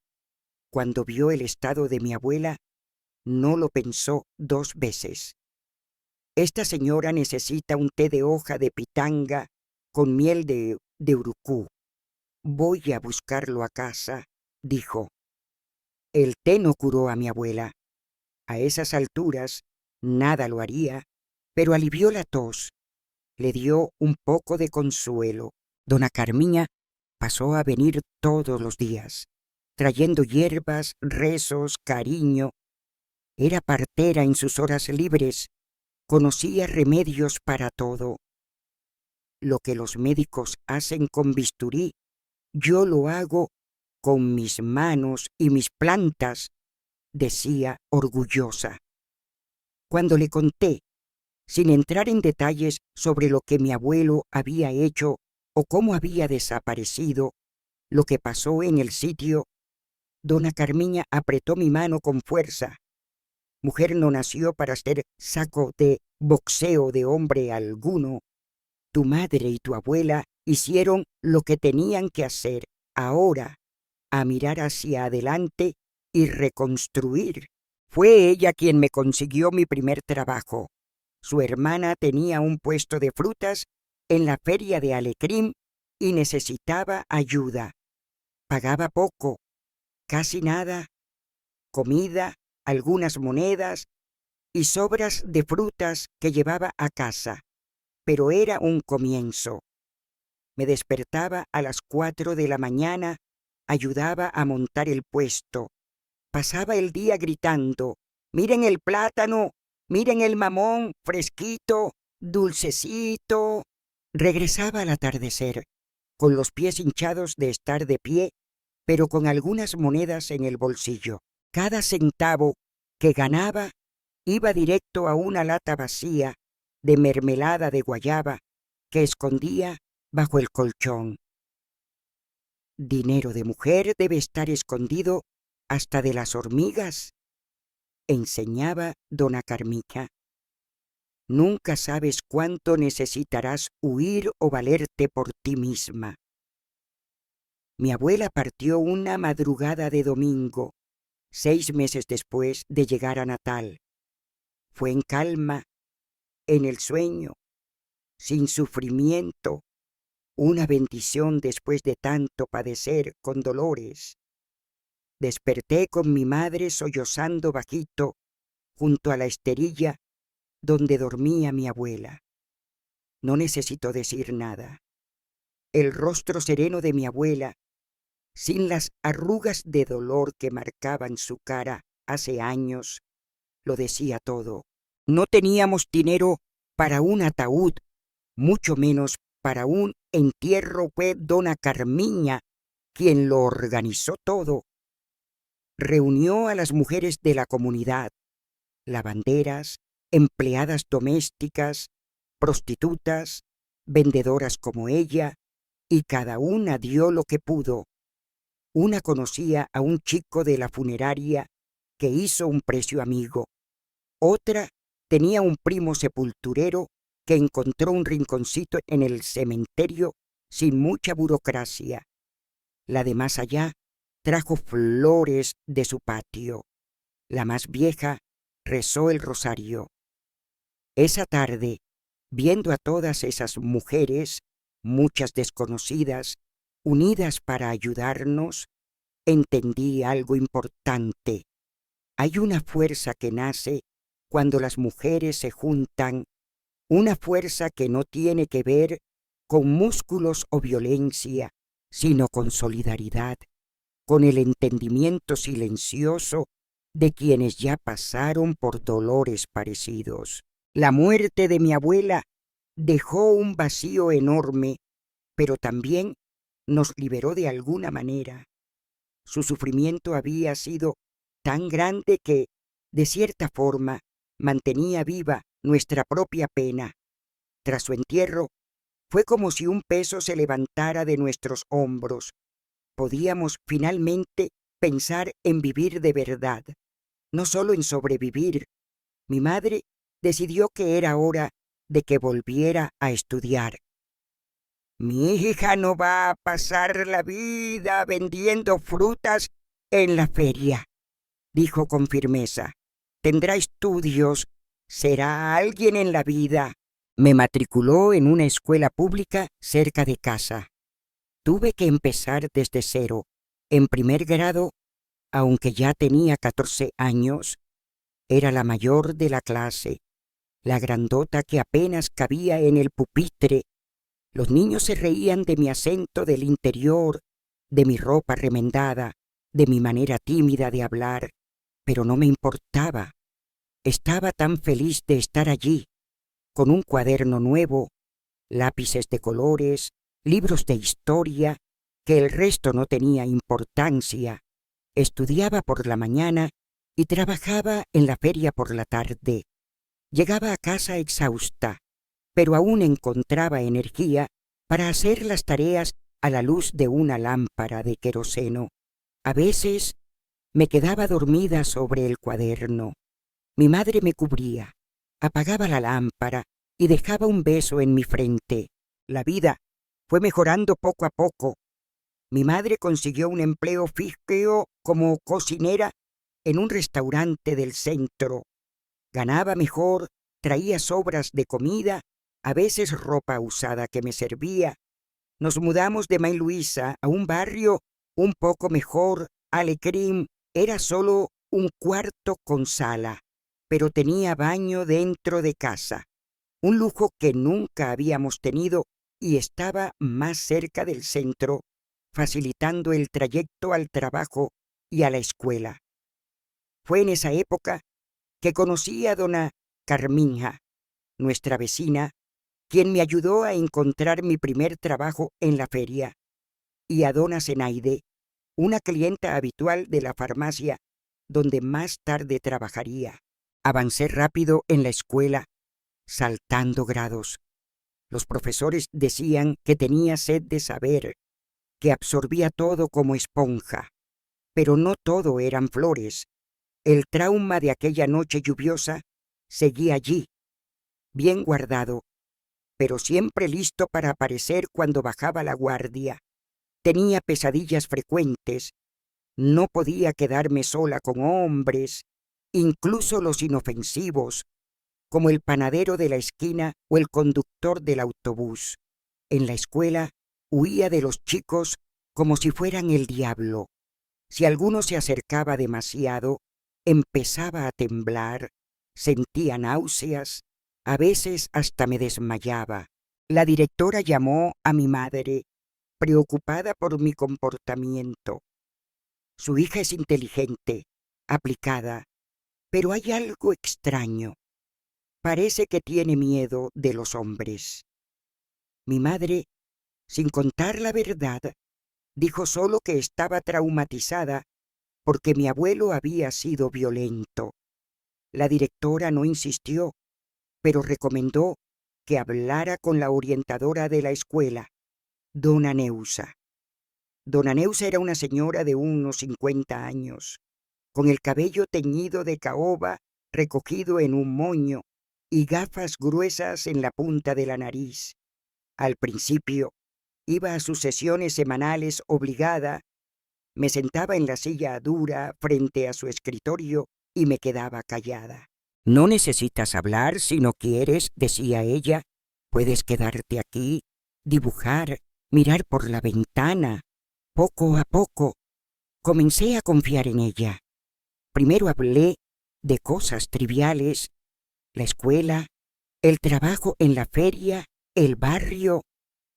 S1: Cuando vio el estado de mi abuela, no lo pensó 2 veces. «Esta señora necesita un té de hoja de pitanga con miel de urucú. Voy a buscarlo a casa», dijo. El té no curó a mi abuela. A esas alturas nada lo haría, pero alivió la tos. Le dio un poco de consuelo. Dona Carmiña pasó a venir todos los días, trayendo hierbas, rezos, cariño. Era partera en sus horas libres, conocía remedios para todo. Lo que los médicos hacen con bisturí, Yo lo hago con mis manos y mis plantas, decía orgullosa. Cuando le conté, sin entrar en detalles sobre lo que mi abuelo había hecho o cómo había desaparecido, lo que pasó en el sitio, dona Carmiña apretó mi mano con fuerza. Mujer no nació para ser saco de boxeo de hombre alguno. Tu madre y tu abuela hicieron lo que tenían que hacer ahora, a mirar hacia adelante y reconstruir. Fue ella quien me consiguió mi primer trabajo. Su hermana tenía un puesto de frutas en la feria de Alecrim y necesitaba ayuda. Pagaba poco, casi nada, comida, algunas monedas y sobras de frutas que llevaba a casa, pero era un comienzo. Me despertaba a las 4 de la mañana, ayudaba a montar el puesto. Pasaba el día gritando: «Miren el plátano, miren el mamón, fresquito, dulcecito». Regresaba al atardecer, con los pies hinchados de estar de pie, pero con algunas monedas en el bolsillo. Cada centavo que ganaba iba directo a una lata vacía de mermelada de guayaba que escondía bajo el colchón. Dinero de mujer debe estar escondido hasta de las hormigas, enseñaba dona Carmiña. Nunca sabes cuánto necesitarás huir o valerte por ti misma. Mi abuela partió una madrugada de domingo, 6 meses después de llegar a Natal. Fue en calma, en el sueño, sin sufrimiento, una bendición después de tanto padecer con dolores. Desperté con mi madre sollozando bajito junto a la esterilla donde dormía mi abuela. No necesito decir nada. El rostro sereno de mi abuela, sin las arrugas de dolor que marcaban su cara hace años, lo decía todo. No teníamos dinero para un ataúd, mucho menos para un entierro. Fue dona Carmiña quien lo organizó todo. Reunió a las mujeres de la comunidad, lavanderas, empleadas domésticas, prostitutas, vendedoras como ella, y cada una dio lo que pudo. Una conocía a un chico de la funeraria que hizo un precio amigo. Otra tenía un primo sepulturero que encontró un rinconcito en el cementerio sin mucha burocracia. La de más allá trajo flores de su patio. La más vieja rezó el rosario. Esa tarde, viendo a todas esas mujeres, muchas desconocidas, unidas para ayudarnos, entendí algo importante. Hay una fuerza que nace cuando las mujeres se juntan, una fuerza que no tiene que ver con músculos o violencia, sino con solidaridad, con el entendimiento silencioso de quienes ya pasaron por dolores parecidos. La muerte de mi abuela dejó un vacío enorme, pero también nos liberó de alguna manera. Su sufrimiento había sido tan grande que, de cierta forma, mantenía viva nuestra propia pena. Tras su entierro, fue como si un peso se levantara de nuestros hombros. Podíamos finalmente pensar en vivir de verdad, no solo en sobrevivir. Mi madre decidió que era hora de que volviera a estudiar. Mi hija no va a pasar la vida vendiendo frutas en la feria, dijo con firmeza. Tendrá estudios, será alguien en la vida. Me matriculó en una escuela pública cerca de casa. Tuve que empezar desde cero. En primer grado, aunque ya tenía 14 años, era la mayor de la clase, la grandota que apenas cabía en el pupitre. Los niños se reían de mi acento del interior, de mi ropa remendada, de mi manera tímida de hablar, pero no me importaba. Estaba tan feliz de estar allí, con un cuaderno nuevo, lápices de colores, libros de historia que el resto no tenía importancia. Estudiaba por la mañana y trabajaba en la feria por la tarde. Llegaba a casa exhausta, pero aún encontraba energía para hacer las tareas a la luz de una lámpara de queroseno. A veces me quedaba dormida sobre el cuaderno. Mi madre me cubría, apagaba la lámpara y dejaba un beso en mi frente. La vida fue mejorando poco a poco. Mi madre consiguió un empleo fijo como cocinera en un restaurante del centro. Ganaba mejor, traía sobras de comida, a veces ropa usada que me servía. Nos mudamos de May Luisa a un barrio un poco mejor. Alecrim era solo un cuarto con sala, pero tenía baño dentro de casa, un lujo que nunca habíamos tenido, y estaba más cerca del centro, facilitando el trayecto al trabajo y a la escuela. Fue en esa época que conocí a dona Carminja, nuestra vecina, quien me ayudó a encontrar mi primer trabajo en la feria, y a dona Zenaide, una clienta habitual de la farmacia donde más tarde trabajaría. Avancé rápido en la escuela, saltando grados. Los profesores decían que tenía sed de saber, que absorbía todo como esponja. Pero no todo eran flores. El trauma de aquella noche lluviosa seguía allí, bien guardado, pero siempre listo para aparecer cuando bajaba la guardia. Tenía pesadillas frecuentes. No podía quedarme sola con hombres, incluso los inofensivos, como el panadero de la esquina o el conductor del autobús. En la escuela huía de los chicos como si fueran el diablo. Si alguno se acercaba demasiado, empezaba a temblar, sentía náuseas, a veces hasta me desmayaba. La directora llamó a mi madre, preocupada por mi comportamiento. Su hija es inteligente, aplicada, pero hay algo extraño. Parece que tiene miedo de los hombres. Mi madre, sin contar la verdad, dijo solo que estaba traumatizada porque mi abuelo había sido violento. La directora no insistió, pero recomendó que hablara con la orientadora de la escuela, dona Neusa. Dona Neusa era una señora de unos 50 años, con el cabello teñido de caoba recogido en un moño y gafas gruesas en la punta de la nariz. Al principio, iba a sus sesiones semanales obligada, me sentaba en la silla dura frente a su escritorio y me quedaba callada. «No necesitas hablar si no quieres», decía ella. «Puedes quedarte aquí, dibujar, mirar por la ventana». Poco a poco, comencé a confiar en ella. Primero hablé de cosas triviales, la escuela, el trabajo en la feria, el barrio,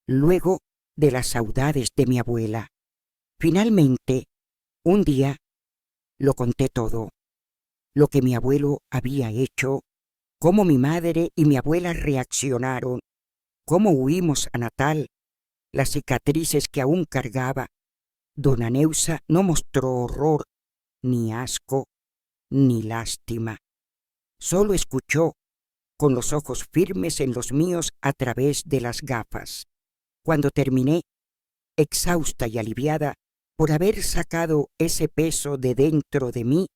S1: luego de las saudades de mi abuela. Finalmente, un día, lo conté todo, lo que mi abuelo había hecho, cómo mi madre y mi abuela reaccionaron, cómo huimos a Natal, las cicatrices que aún cargaba. Dona Neusa no mostró horror, ni asco, ni lástima. Solo escuchó, con los ojos firmes en los míos a través de las gafas. Cuando terminé, exhausta y aliviada por haber sacado ese peso de dentro de mí,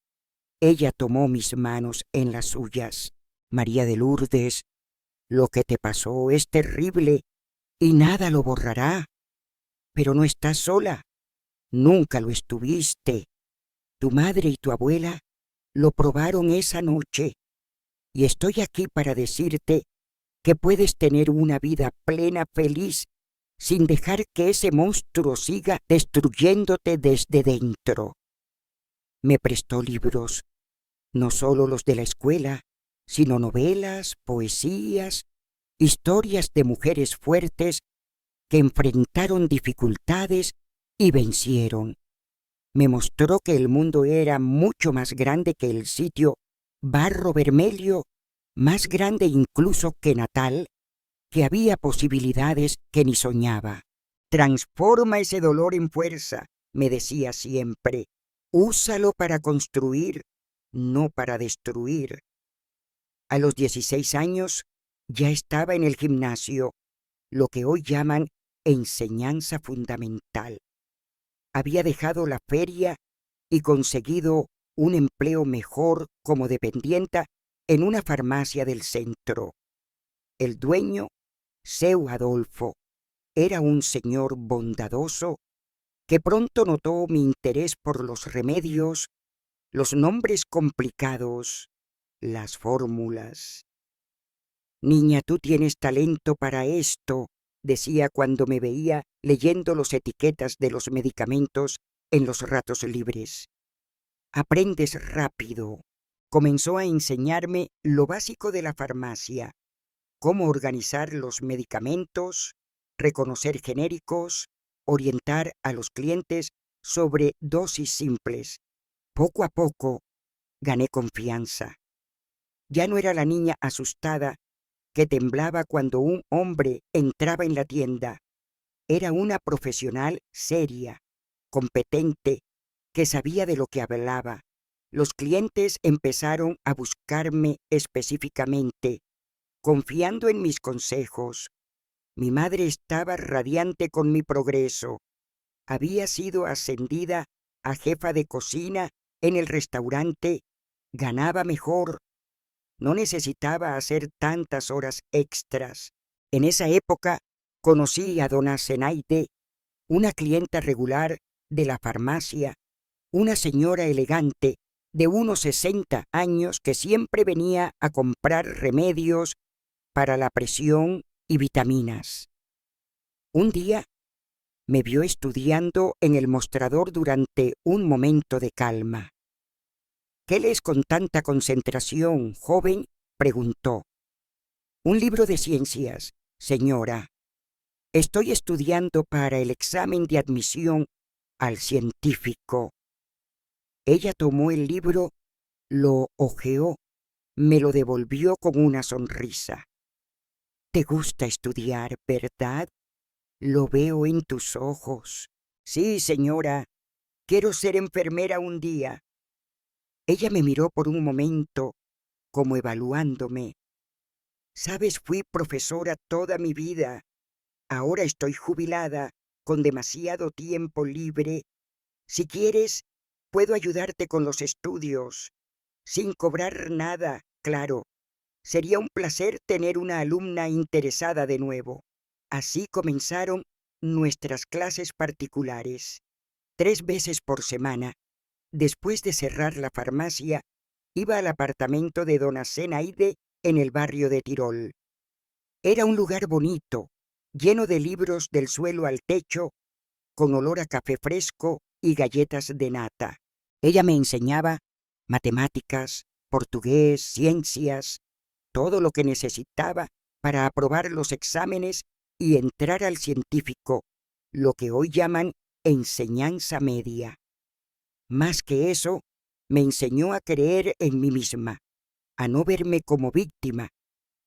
S1: ella tomó mis manos en las suyas. «María de Lourdes, lo que te pasó es terrible y nada lo borrará. Pero no estás sola. Nunca lo estuviste. Tu madre y tu abuela lo probaron esa noche, y estoy aquí para decirte que puedes tener una vida plena, feliz, sin dejar que ese monstruo siga destruyéndote desde dentro». Me prestó libros, no solo los de la escuela, sino novelas, poesías, historias de mujeres fuertes que enfrentaron dificultades y vencieron. Me mostró que el mundo era mucho más grande que el sitio Barro Vermelho, más grande incluso que Natal, que había posibilidades que ni soñaba. Transforma ese dolor en fuerza, me decía siempre. Úsalo para construir, no para destruir. A los 16 años ya estaba en el gimnasio, lo que hoy llaman enseñanza fundamental. Había dejado la feria y conseguido un empleo mejor como dependienta en una farmacia del centro. El dueño, Seu Adolfo, era un señor bondadoso que pronto notó mi interés por los remedios, los nombres complicados, las fórmulas. Niña, tú tienes talento para esto, decía cuando me veía leyendo las etiquetas de los medicamentos en los ratos libres. Aprendes rápido. Comenzó a enseñarme lo básico de la farmacia, cómo organizar los medicamentos, reconocer genéricos, orientar a los clientes sobre dosis simples. Poco a poco gané confianza. Ya no era la niña asustada que temblaba cuando un hombre entraba en la tienda. Era una profesional seria, competente, que sabía de lo que hablaba. Los clientes empezaron a buscarme específicamente, confiando en mis consejos. Mi madre estaba radiante con mi progreso. Había sido ascendida a jefa de cocina en el restaurante, ganaba mejor. No necesitaba hacer tantas horas extras. En esa época conocí a dona Zenaide, una clienta regular de la farmacia, una señora elegante de unos 60 años que siempre venía a comprar remedios para la presión y vitaminas. Un día me vio estudiando en el mostrador durante un momento de calma. ¿Qué lees con tanta concentración, joven?, preguntó. Un libro de ciencias, señora. Estoy estudiando para el examen de admisión al científico. Ella tomó el libro, lo hojeó, me lo devolvió con una sonrisa. ¿Te gusta estudiar, verdad? Lo veo en tus ojos. Sí, señora, quiero ser enfermera un día. Ella me miró por un momento, como evaluándome. Sabes, fui profesora toda mi vida. Ahora estoy jubilada, con demasiado tiempo libre. Si quieres, puedo ayudarte con los estudios, sin cobrar nada, claro. Sería un placer tener una alumna interesada de nuevo. Así comenzaron nuestras clases particulares. 3 veces por semana. Después de cerrar la farmacia, iba al apartamento de dona Zenaide en el barrio de Tirol. Era un lugar bonito, lleno de libros del suelo al techo, con olor a café fresco y galletas de nata. Ella me enseñaba matemáticas, portugués, ciencias, todo lo que necesitaba para aprobar los exámenes y entrar al científico, lo que hoy llaman enseñanza media. Más que eso, me enseñó a creer en mí misma, a no verme como víctima,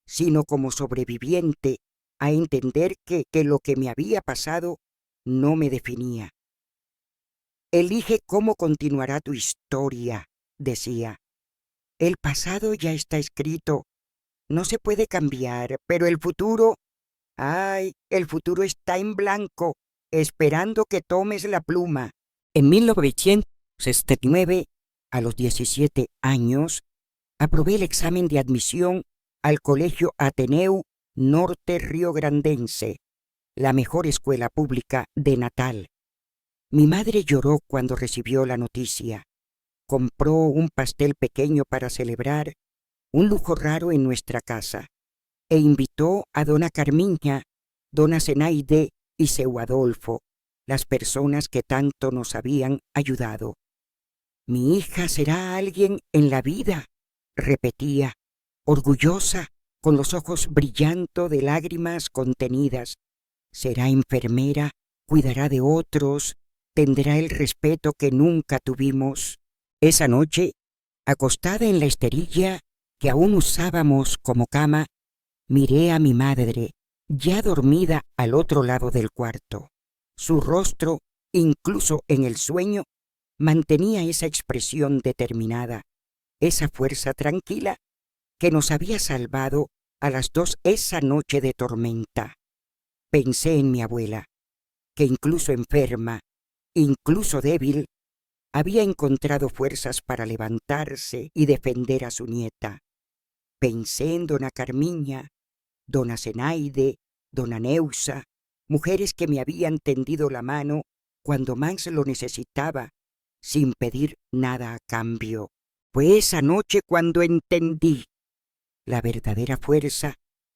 S1: sino como sobreviviente, a entender que lo que me había pasado no me definía. Elige cómo continuará tu historia, decía. El pasado ya está escrito, no se puede cambiar, pero el futuro, el futuro está en blanco, esperando que tomes la pluma. En 1969, a los 17 años, aprobé el examen de admisión al Colegio Ateneu Norte Riograndense, la mejor escuela pública de Natal. Mi madre lloró cuando recibió la noticia. Compró un pastel pequeño para celebrar, un lujo raro en nuestra casa, e invitó a dona Carmiña, dona Zenaide y seu Adolfo, las personas que tanto nos habían ayudado. Mi hija será alguien en la vida, repetía, orgullosa, con los ojos brillando de lágrimas contenidas. Será enfermera, cuidará de otros, tendrá el respeto que nunca tuvimos. Esa noche, acostada en la esterilla que aún usábamos como cama, miré a mi madre, ya dormida al otro lado del cuarto. Su rostro, incluso en el sueño, mantenía esa expresión determinada, esa fuerza tranquila que nos había salvado a las dos esa noche de tormenta. Pensé en mi abuela, que incluso enferma, incluso débil, había encontrado fuerzas para levantarse y defender a su nieta. Pensé en dona Carmiña, dona Zenaide, dona Neusa, mujeres que me habían tendido la mano cuando más lo necesitaba, sin pedir nada a cambio. Fue esa noche cuando entendí: la verdadera fuerza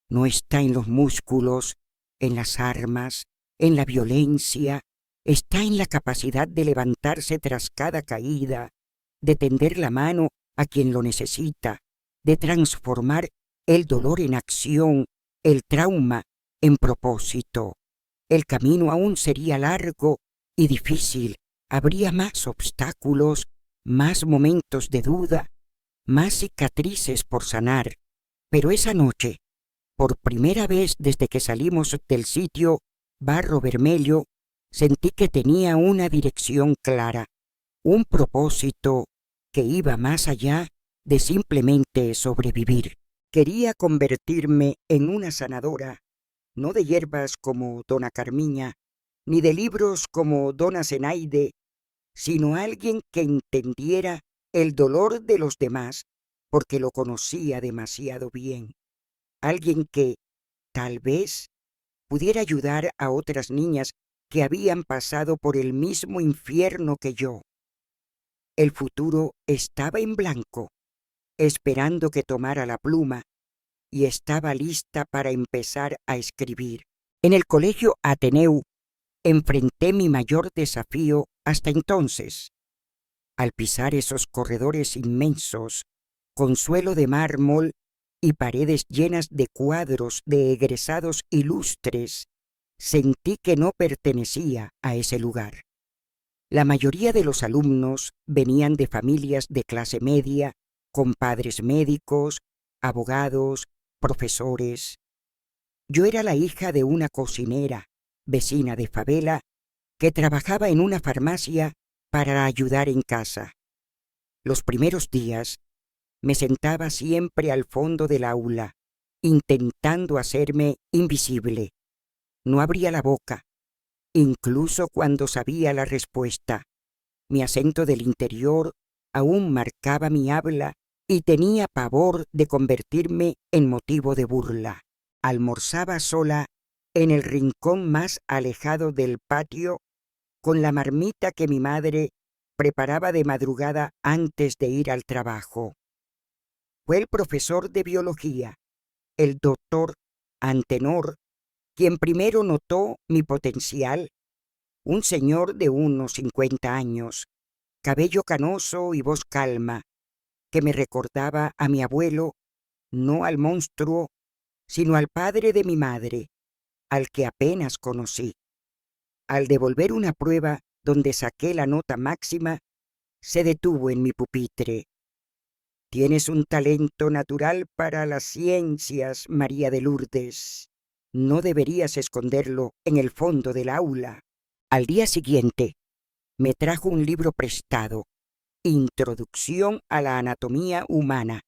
S1: no está en los músculos, en las armas, en la violencia, está en la capacidad de levantarse tras cada caída, de tender la mano a quien lo necesita, de transformar el dolor en acción, el trauma en propósito. El camino aún sería largo y difícil, habría más obstáculos, más momentos de duda, más cicatrices por sanar, pero esa noche, por primera vez desde que salimos del sitio Barro Bermelho, sentí que tenía una dirección clara, un propósito que iba más allá de simplemente sobrevivir. Quería convertirme en una sanadora, no de hierbas como dona Carmiña, ni de libros como dona Zenaide, sino alguien que entendiera el dolor de los demás porque lo conocía demasiado bien. Alguien que, tal vez, pudiera ayudar a otras niñas que habían pasado por el mismo infierno que yo. El futuro estaba en blanco, esperando que tomara la pluma, y estaba lista para empezar a escribir. En el colegio Ateneu enfrenté mi mayor desafío hasta entonces. Al pisar esos corredores inmensos, con suelo de mármol y paredes llenas de cuadros de egresados ilustres, sentí que no pertenecía a ese lugar. La mayoría de los alumnos venían de familias de clase media, con padres médicos, abogados, profesores. Yo era la hija de una cocinera, vecina de favela, que trabajaba en una farmacia para ayudar en casa. Los primeros días me sentaba siempre al fondo del aula, intentando hacerme invisible. No abría la boca, incluso cuando sabía la respuesta. Mi acento del interior aún marcaba mi habla y tenía pavor de convertirme en motivo de burla. Almorzaba sola en el rincón más alejado del patio con la marmita que mi madre preparaba de madrugada antes de ir al trabajo. Fue el profesor de biología, el doctor Antenor, quien primero notó mi potencial, un señor de unos 50 años, cabello canoso y voz calma, que me recordaba a mi abuelo, no al monstruo, sino al padre de mi madre, al que apenas conocí. Al devolver una prueba donde saqué la nota máxima, se detuvo en mi pupitre. Tienes un talento natural para las ciencias, María de Lourdes. No deberías esconderlo en el fondo del aula. Al día siguiente, me trajo un libro prestado, Introducción a la Anatomía Humana.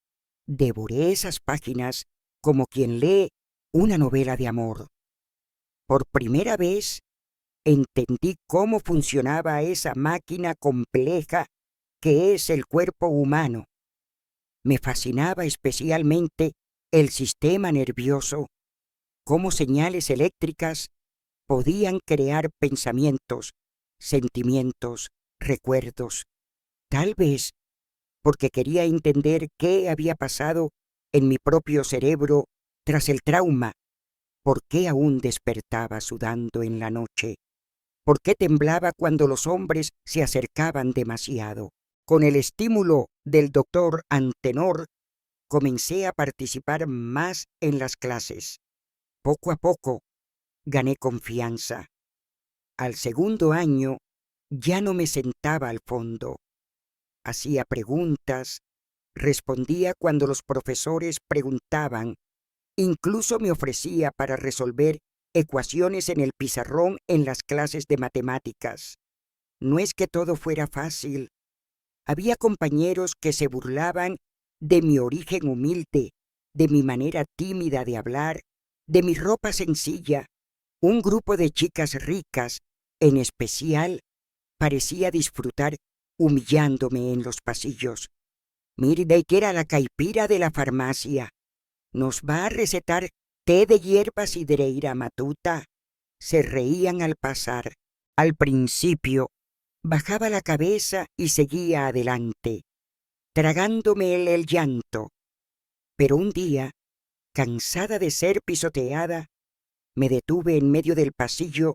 S1: Devoré esas páginas como quien lee una novela de amor. Por primera vez, entendí cómo funcionaba esa máquina compleja que es el cuerpo humano. Me fascinaba especialmente el sistema nervioso, cómo señales eléctricas podían crear pensamientos, sentimientos, recuerdos. Tal vez porque quería entender qué había pasado en mi propio cerebro tras el trauma, por qué aún despertaba sudando en la noche, por qué temblaba cuando los hombres se acercaban demasiado. Con el estímulo del doctor Antenor, comencé a participar más en las clases. Poco a poco, gané confianza. Al segundo año, ya no me sentaba al fondo. Hacía preguntas, respondía cuando los profesores preguntaban, incluso me ofrecía para resolver ecuaciones en el pizarrón en las clases de matemáticas. No es que todo fuera fácil. Había compañeros que se burlaban de mi origen humilde, de mi manera tímida de hablar, de mi ropa sencilla. Un grupo de chicas ricas, en especial, parecía disfrutar humillándome en los pasillos. Mire, de que era la caipira de la farmacia. Nos va a recetar té de hierbas y dreira matuta. Se reían al pasar. Al principio, bajaba la cabeza y seguía adelante, tragándome el llanto. Pero un día, cansada de ser pisoteada, me detuve en medio del pasillo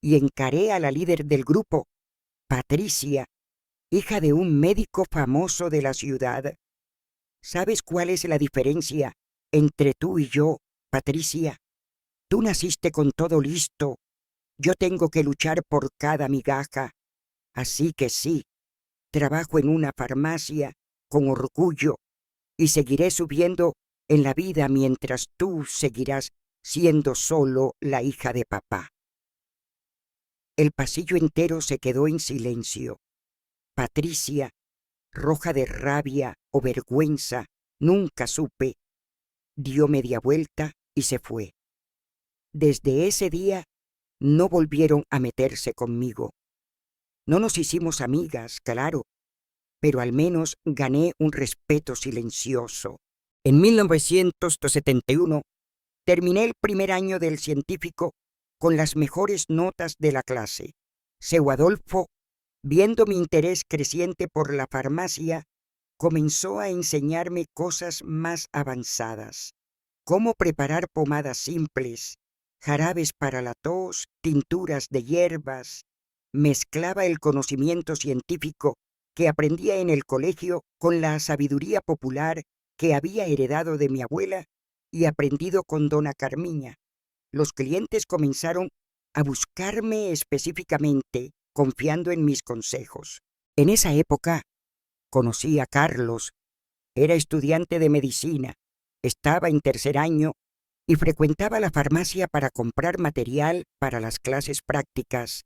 S1: y encaré a la líder del grupo, Patricia, hija de un médico famoso de la ciudad. ¿Sabes cuál es la diferencia entre tú y yo, Patricia? Tú naciste con todo listo. Yo tengo que luchar por cada migaja. Así que sí, trabajo en una farmacia con orgullo y seguiré subiendo en la vida mientras tú seguirás siendo solo la hija de papá. El pasillo entero se quedó en silencio. Patricia, roja de rabia o vergüenza, nunca supe, dio media vuelta y se fue. Desde ese día no volvieron a meterse conmigo. No nos hicimos amigas, claro, pero al menos gané un respeto silencioso. En 1971 terminé el primer año del científico con las mejores notas de la clase. Seu Adolfo, viendo mi interés creciente por la farmacia, comenzó a enseñarme cosas más avanzadas. Cómo preparar pomadas simples, jarabes para la tos, tinturas de hierbas. Mezclaba el conocimiento científico que aprendía en el colegio con la sabiduría popular que había heredado de mi abuela y aprendido con dona Carmiña. Los clientes comenzaron a buscarme específicamente, confiando en mis consejos. En esa época conocí a Carlos. Era estudiante de medicina, estaba en tercer año y frecuentaba la farmacia para comprar material para las clases prácticas,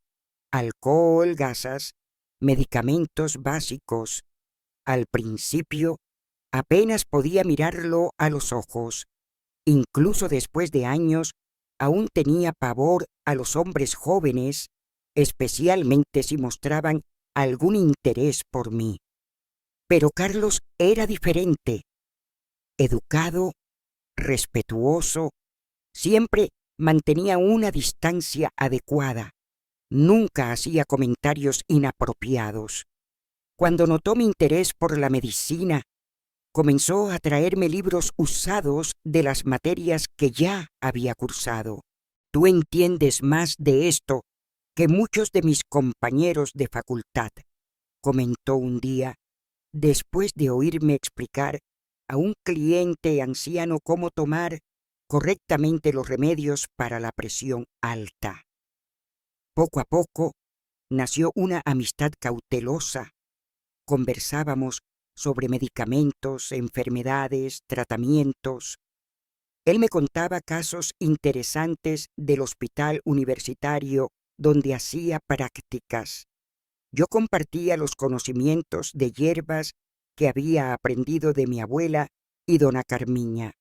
S1: alcohol, gasas, medicamentos básicos. Al principio, apenas podía mirarlo a los ojos. Incluso después de años, aún tenía pavor a los hombres jóvenes, especialmente si mostraban algún interés por mí. Pero Carlos era diferente, educado, respetuoso, siempre mantenía una distancia adecuada, nunca hacía comentarios inapropiados. Cuando notó mi interés por la medicina, comenzó a traerme libros usados de las materias que ya había cursado. Tú entiendes más de esto que muchos de mis compañeros de facultad, comentó un día, después de oírme explicar a un cliente anciano cómo tomar correctamente los remedios para la presión alta. Poco a poco nació una amistad cautelosa. Conversábamos sobre medicamentos, enfermedades, tratamientos. Él me contaba casos interesantes del hospital universitario donde hacía prácticas. Yo compartía los conocimientos de hierbas que había aprendido de mi abuela y dona Carmiña.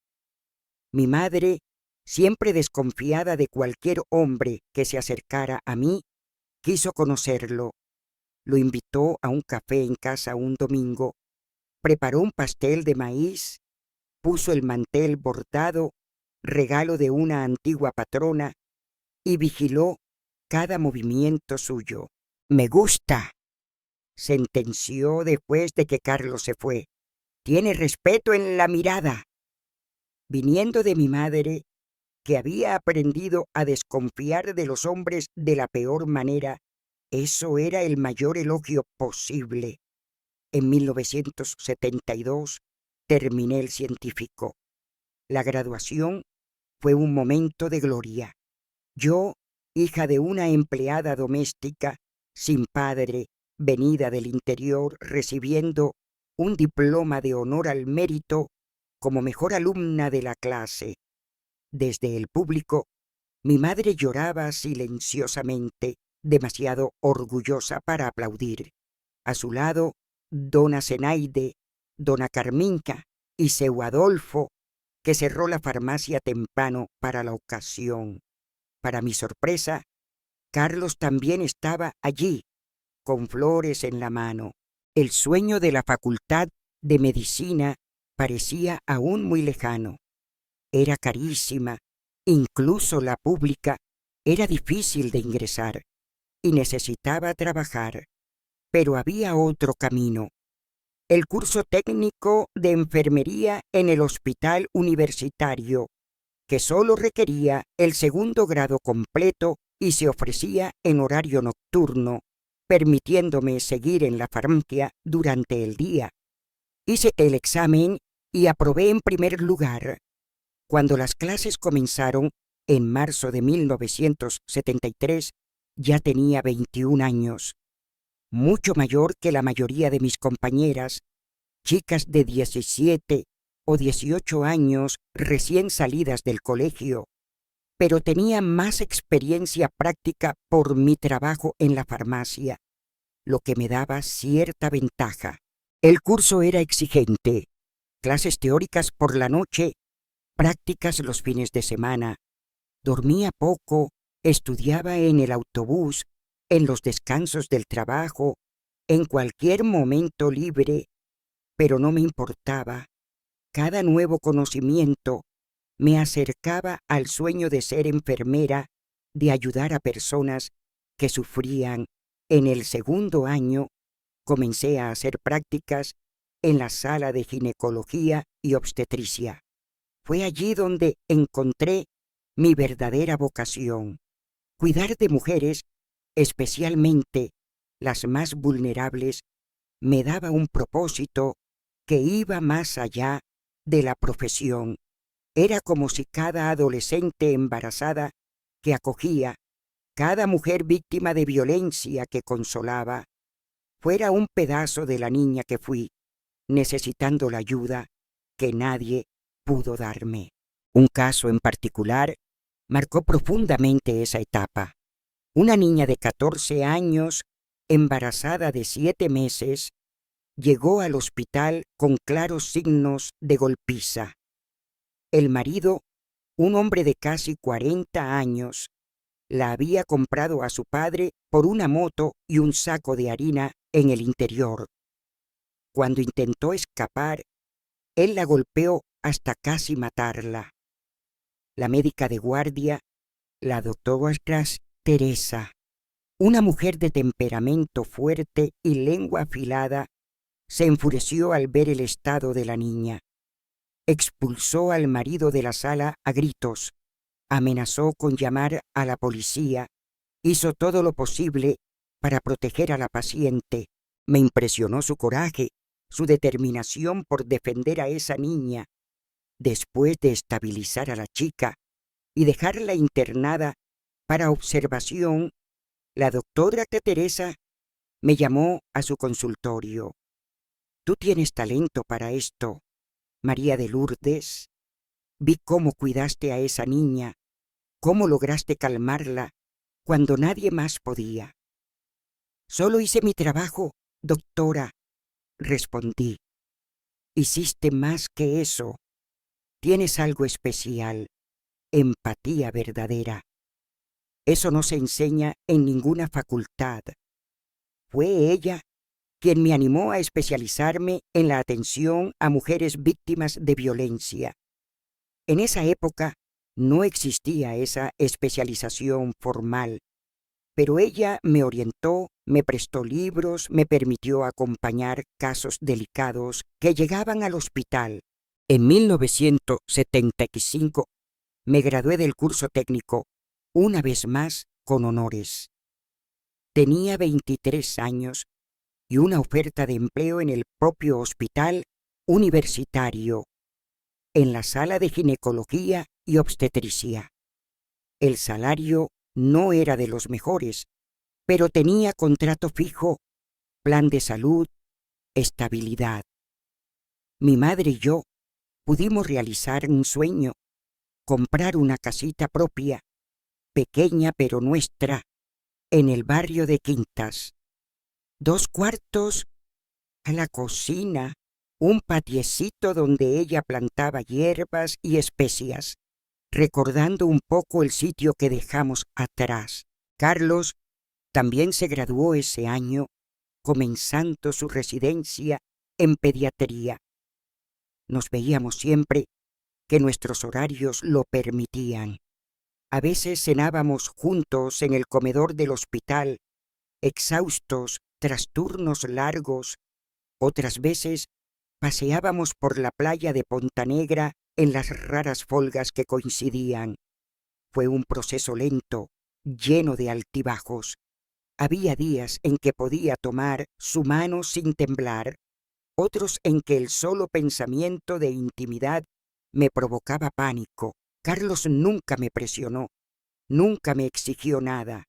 S1: Mi madre, siempre desconfiada de cualquier hombre que se acercara a mí, quiso conocerlo. Lo invitó a un café en casa un domingo, preparó un pastel de maíz, puso el mantel bordado, regalo de una antigua patrona, y vigiló cada movimiento suyo. «Me gusta», sentenció después de que Carlos se fue. «Tiene respeto en la mirada». Viniendo de mi madre, que había aprendido a desconfiar de los hombres de la peor manera, eso era el mayor elogio posible. En 1972 terminé el científico. La graduación fue un momento de gloria. Yo, hija de una empleada doméstica, sin padre, venida del interior, recibiendo un diploma de honor al mérito como mejor alumna de la clase. Desde el público Mi madre lloraba silenciosamente, demasiado orgullosa para aplaudir. A su lado, dona Zenaide, dona Carminca y seu Adolfo, que cerró la farmacia temprano para la ocasión. Para mi sorpresa, Carlos también estaba allí, con flores en la mano. El sueño de la facultad de medicina parecía aún muy lejano. Era carísima, incluso la pública era difícil de ingresar y necesitaba trabajar. Pero había otro camino. El curso técnico de enfermería en el hospital universitario, que solo requería el segundo grado completo y se ofrecía en horario nocturno, permitiéndome seguir en la farmacia durante el día. Hice el examen y aprobé en primer lugar. Cuando las clases comenzaron, en marzo de 1973, ya tenía 21 años, mucho mayor que la mayoría de mis compañeras, chicas de 17 o 18 años recién salidas del colegio, pero tenía más experiencia práctica por mi trabajo en la farmacia, lo que me daba cierta ventaja. El curso era exigente, clases teóricas por la noche, prácticas los fines de semana. Dormía poco, estudiaba en el autobús, en los descansos del trabajo, en cualquier momento libre, pero no me importaba. Cada nuevo conocimiento me acercaba al sueño de ser enfermera, de ayudar a personas que sufrían. En el segundo año comencé a hacer prácticas en la sala de ginecología y obstetricia. Fue allí donde encontré mi verdadera vocación: cuidar de mujeres, especialmente las más vulnerables. Me daba un propósito que iba más allá de la profesión. Era como si cada adolescente embarazada que acogía, cada mujer víctima de violencia que consolaba, fuera un pedazo de la niña que fui, necesitando la ayuda que nadie pudo darme. Un caso en particular marcó profundamente esa etapa. Una niña de 14 años, embarazada de 7 meses, llegó al hospital con claros signos de golpiza. El marido, un hombre de casi 40 años, la había comprado a su padre por una moto y un saco de harina en el interior. Cuando intentó escapar, él la golpeó hasta casi matarla. La médica de guardia, la doctora Teresa, una mujer de temperamento fuerte y lengua afilada, se enfureció al ver el estado de la niña. Expulsó al marido de la sala a gritos, amenazó con llamar a la policía, hizo todo lo posible para proteger a la paciente. Me impresionó su coraje, su determinación por defender a esa niña. Después de estabilizar a la chica y dejarla internada para observación, la doctora Teresa me llamó a su consultorio. «Tú tienes talento para esto, María de Lourdes. Vi cómo cuidaste a esa niña, cómo lograste calmarla cuando nadie más podía». «Solo hice mi trabajo, doctora», respondí. «Hiciste más que eso. Tienes algo especial, empatía verdadera. Eso no se enseña en ninguna facultad». Fue ella quien me animó a especializarme en la atención a mujeres víctimas de violencia. En esa época no existía esa especialización formal, pero ella me orientó, me prestó libros, me permitió acompañar casos delicados que llegaban al hospital. En 1975 me gradué del curso técnico, una vez más con honores. Tenía 23 años y una oferta de empleo en el propio hospital universitario, en la sala de ginecología y obstetricia. El salario no era de los mejores, pero tenía contrato fijo, plan de salud, estabilidad. Mi madre y yo pudimos realizar un sueño: comprar una casita propia pequeña pero nuestra, en el barrio de Quintas. 2 cuartos a la cocina, un patiecito donde ella plantaba hierbas y especias, recordando un poco el sitio que dejamos atrás. Carlos también se graduó ese año, comenzando su residencia en pediatría. Nos veíamos siempre que nuestros horarios lo permitían. A veces cenábamos juntos en el comedor del hospital, exhaustos tras turnos largos. Otras veces paseábamos por la playa de Ponta Negra en las raras folgas que coincidían. Fue un proceso lento, lleno de altibajos. Había días en que podía tomar su mano sin temblar, otros en que el solo pensamiento de intimidad me provocaba pánico. Carlos nunca me presionó, nunca me exigió nada.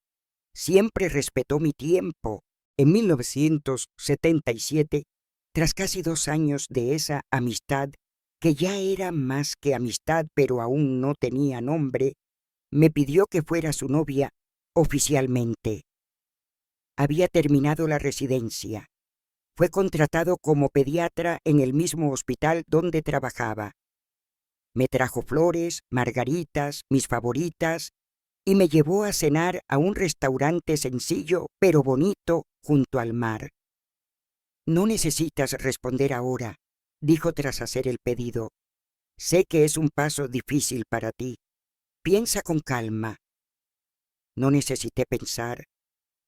S1: Siempre respetó mi tiempo. En 1977, tras casi 2 años de esa amistad, que ya era más que amistad pero aún no tenía nombre, me pidió que fuera su novia oficialmente. Había terminado la residencia. Fue contratado como pediatra en el mismo hospital donde trabajaba. Me trajo flores, margaritas, mis favoritas, y me llevó a cenar a un restaurante sencillo pero bonito junto al mar. «No necesitas responder ahora», dijo tras hacer el pedido. «Sé que es un paso difícil para ti. Piensa con calma». No necesité pensar.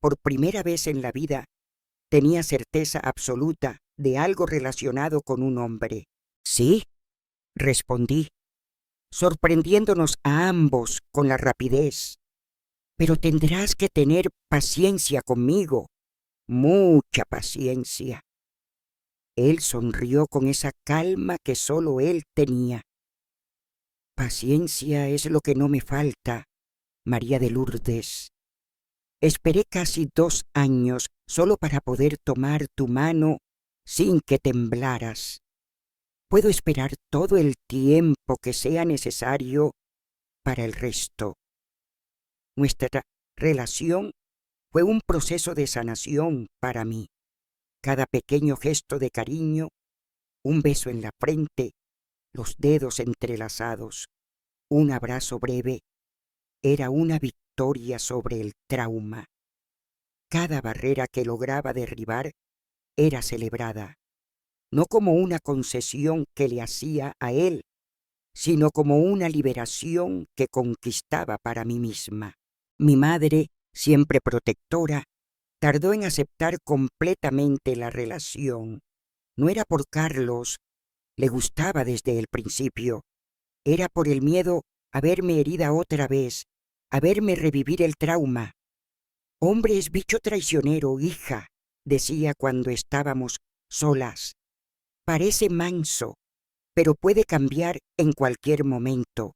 S1: Por primera vez en la vida tenía certeza absoluta de algo relacionado con un hombre. «Sí», respondí, sorprendiéndonos a ambos con la rapidez. «Pero tendrás que tener paciencia conmigo, mucha paciencia». Él sonrió con esa calma que solo él tenía. «Paciencia es lo que no me falta, María de Lourdes. Esperé casi 2 años solo para poder tomar tu mano sin que temblaras. Puedo esperar todo el tiempo que sea necesario para el resto». Nuestra relación fue un proceso de sanación para mí. Cada pequeño gesto de cariño, un beso en la frente, los dedos entrelazados, un abrazo breve, era una victoria sobre el trauma. Cada barrera que lograba derribar era celebrada, no como una concesión que le hacía a él, sino como una liberación que conquistaba para mí misma. Mi madre, siempre protectora, tardó en aceptar completamente la relación. No era por Carlos, le gustaba desde el principio. Era por el miedo a verme herida otra vez, a verme revivir el trauma. «Hombre es bicho traicionero, hija», decía cuando estábamos solas. «Parece manso, pero puede cambiar en cualquier momento.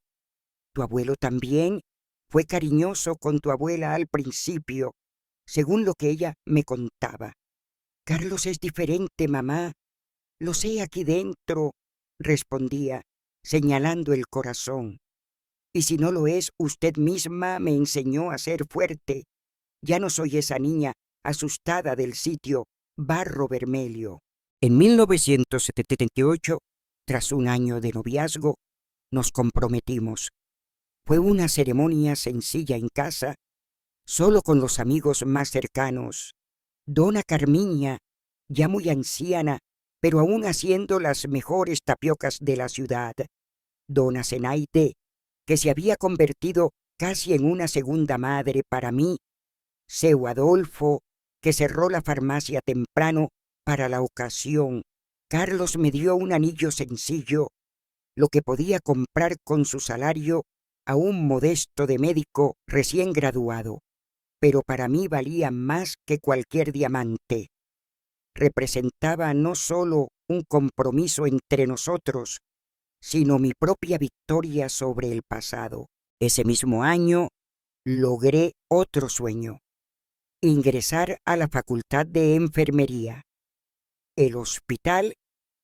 S1: Tu abuelo también fue cariñoso con tu abuela al principio, según lo que ella me contaba». «Carlos es diferente, mamá. Lo sé aquí dentro», respondía, señalando el corazón. «Y si no lo es, usted misma me enseñó a ser fuerte. Ya no soy esa niña asustada del sitio Barro Vermelho». En 1978, tras un año de noviazgo, nos comprometimos. Fue una ceremonia sencilla en casa, solo con los amigos más cercanos. Dona Carmiña, ya muy anciana, pero aún haciendo las mejores tapiocas de la ciudad. Dona Zenaide, que se había convertido casi en una segunda madre para mí. Seu Adolfo, que cerró la farmacia temprano para la ocasión. Carlos me dio un anillo sencillo, lo que podía comprar con su salario aún modesto de médico recién graduado, pero para mí valía más que cualquier diamante. Representaba no solo un compromiso entre nosotros, sino mi propia victoria sobre el pasado. Ese mismo año logré otro sueño: ingresar a la Facultad de Enfermería. El hospital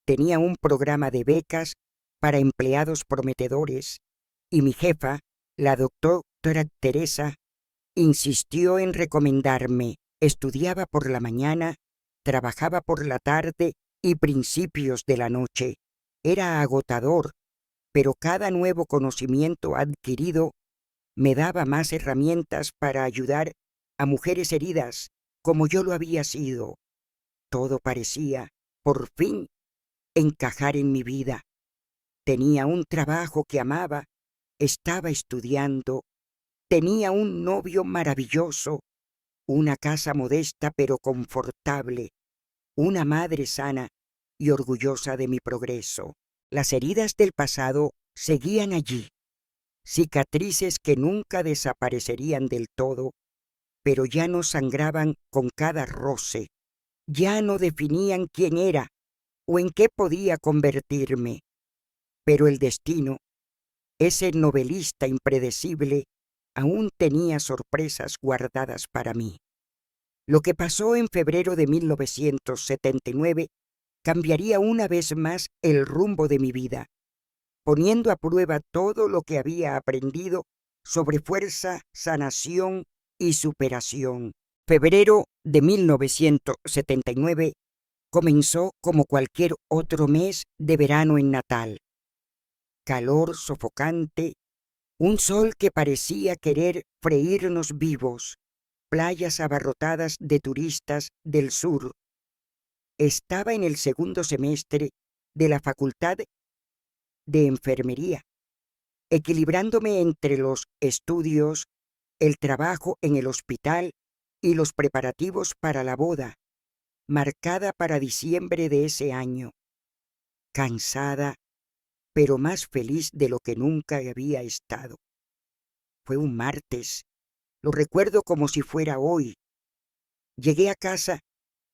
S1: tenía un programa de becas para empleados prometedores y mi jefa, la doctora doctora Teresa insistió en recomendarme. Estudiaba por la mañana, trabajaba por la tarde y principios de la noche. Era agotador, pero cada nuevo conocimiento adquirido me daba más herramientas para ayudar a mujeres heridas como yo lo había sido. Todo parecía, por fin, encajar en mi vida. Tenía un trabajo que amaba, estaba estudiando, tenía un novio maravilloso, una casa modesta pero confortable, una madre sana y orgullosa de mi progreso. Las heridas del pasado seguían allí, cicatrices que nunca desaparecerían del todo, pero ya no sangraban con cada roce, ya no definían quién era o en qué podía convertirme. Pero el destino, ese novelista impredecible, aún tenía sorpresas guardadas para mí. Lo que pasó en febrero de 1979 cambiaría una vez más el rumbo de mi vida, poniendo a prueba todo lo que había aprendido sobre fuerza, sanación y superación. Febrero de 1979 comenzó como cualquier otro mes de verano en Natal. Calor sofocante, un sol que parecía querer freírnos vivos, playas abarrotadas de turistas del sur. Estaba en el segundo semestre de la Facultad de Enfermería, equilibrándome entre los estudios, el trabajo en el hospital y los preparativos para la boda, marcada para diciembre de ese año. Cansada, pero más feliz de lo que nunca había estado. Fue un martes, lo recuerdo como si fuera hoy. Llegué a casa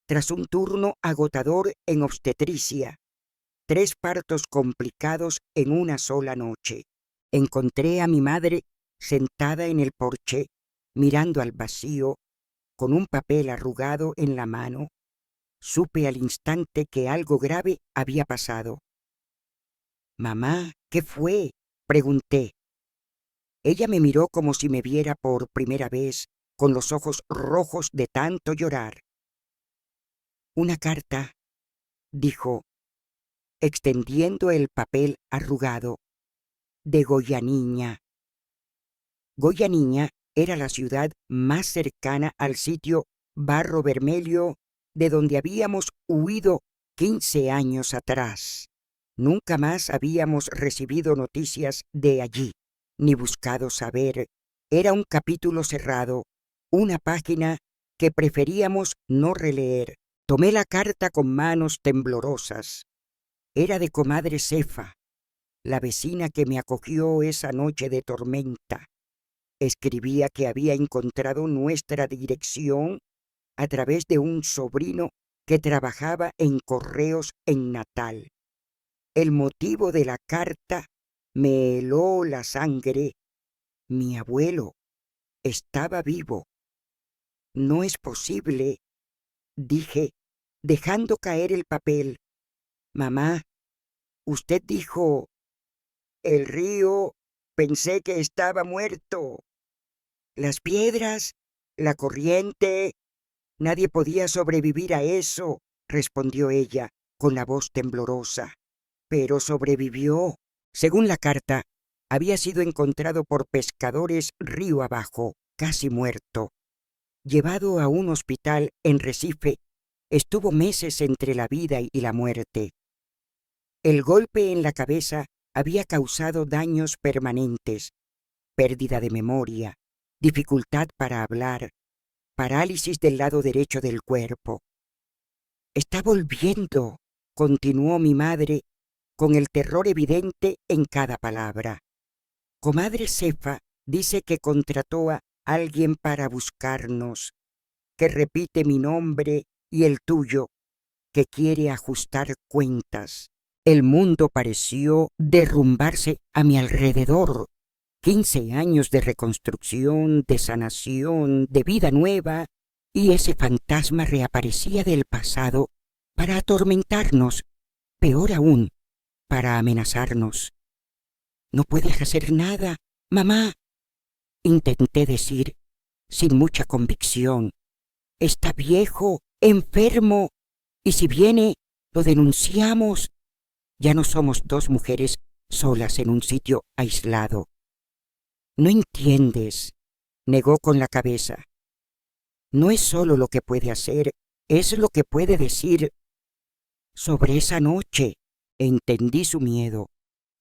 S1: tras un turno agotador en obstetricia, 3 partos complicados en una sola noche. Encontré a mi madre sentada en el porche, mirando al vacío, con un papel arrugado en la mano. Supe al instante que algo grave había pasado. «Mamá, ¿qué fue?», pregunté. Ella me miró como si me viera por primera vez, con los ojos rojos de tanto llorar. «Una carta», dijo, extendiendo el papel arrugado, «de Goianiña». Goianiña era la ciudad más cercana al sitio Barro Vermelho, de donde habíamos huido 15 años atrás. Nunca más habíamos recibido noticias de allí, ni buscado saber. Era un capítulo cerrado, una página que preferíamos no releer. Tomé la carta con manos temblorosas. Era de comadre Cefa, la vecina que me acogió esa noche de tormenta. Escribía que había encontrado nuestra dirección a través de un sobrino que trabajaba en correos en Natal. El motivo de la carta me heló la sangre. Mi abuelo estaba vivo. «No es posible», dije, dejando caer el papel. «Mamá, usted dijo, el río, pensé que estaba muerto. Las piedras, la corriente, nadie podía sobrevivir a eso», respondió ella con la voz temblorosa. «Pero sobrevivió». Según la carta, había sido encontrado por pescadores río abajo, casi muerto. Llevado a un hospital en Recife, estuvo meses entre la vida y la muerte. El golpe en la cabeza había causado daños permanentes, pérdida de memoria, dificultad para hablar, parálisis del lado derecho del cuerpo. «Está volviendo», continuó mi madre, con el terror evidente en cada palabra. «Comadre Cefa dice que contrató a alguien para buscarnos, que repite mi nombre y el tuyo, que quiere ajustar cuentas». El mundo pareció derrumbarse a mi alrededor. 15 años de reconstrucción, de sanación, de vida nueva, y ese fantasma reaparecía del pasado para atormentarnos, peor aún, para amenazarnos. «No puedes hacer nada, mamá», Intenté decir, sin mucha convicción, está viejo, enfermo, y si viene, lo denunciamos. Ya no somos dos mujeres solas en un sitio aislado. No entiendes, negó con la cabeza. No es solo lo que puede hacer, es lo que puede decir. Sobre esa noche entendí su miedo,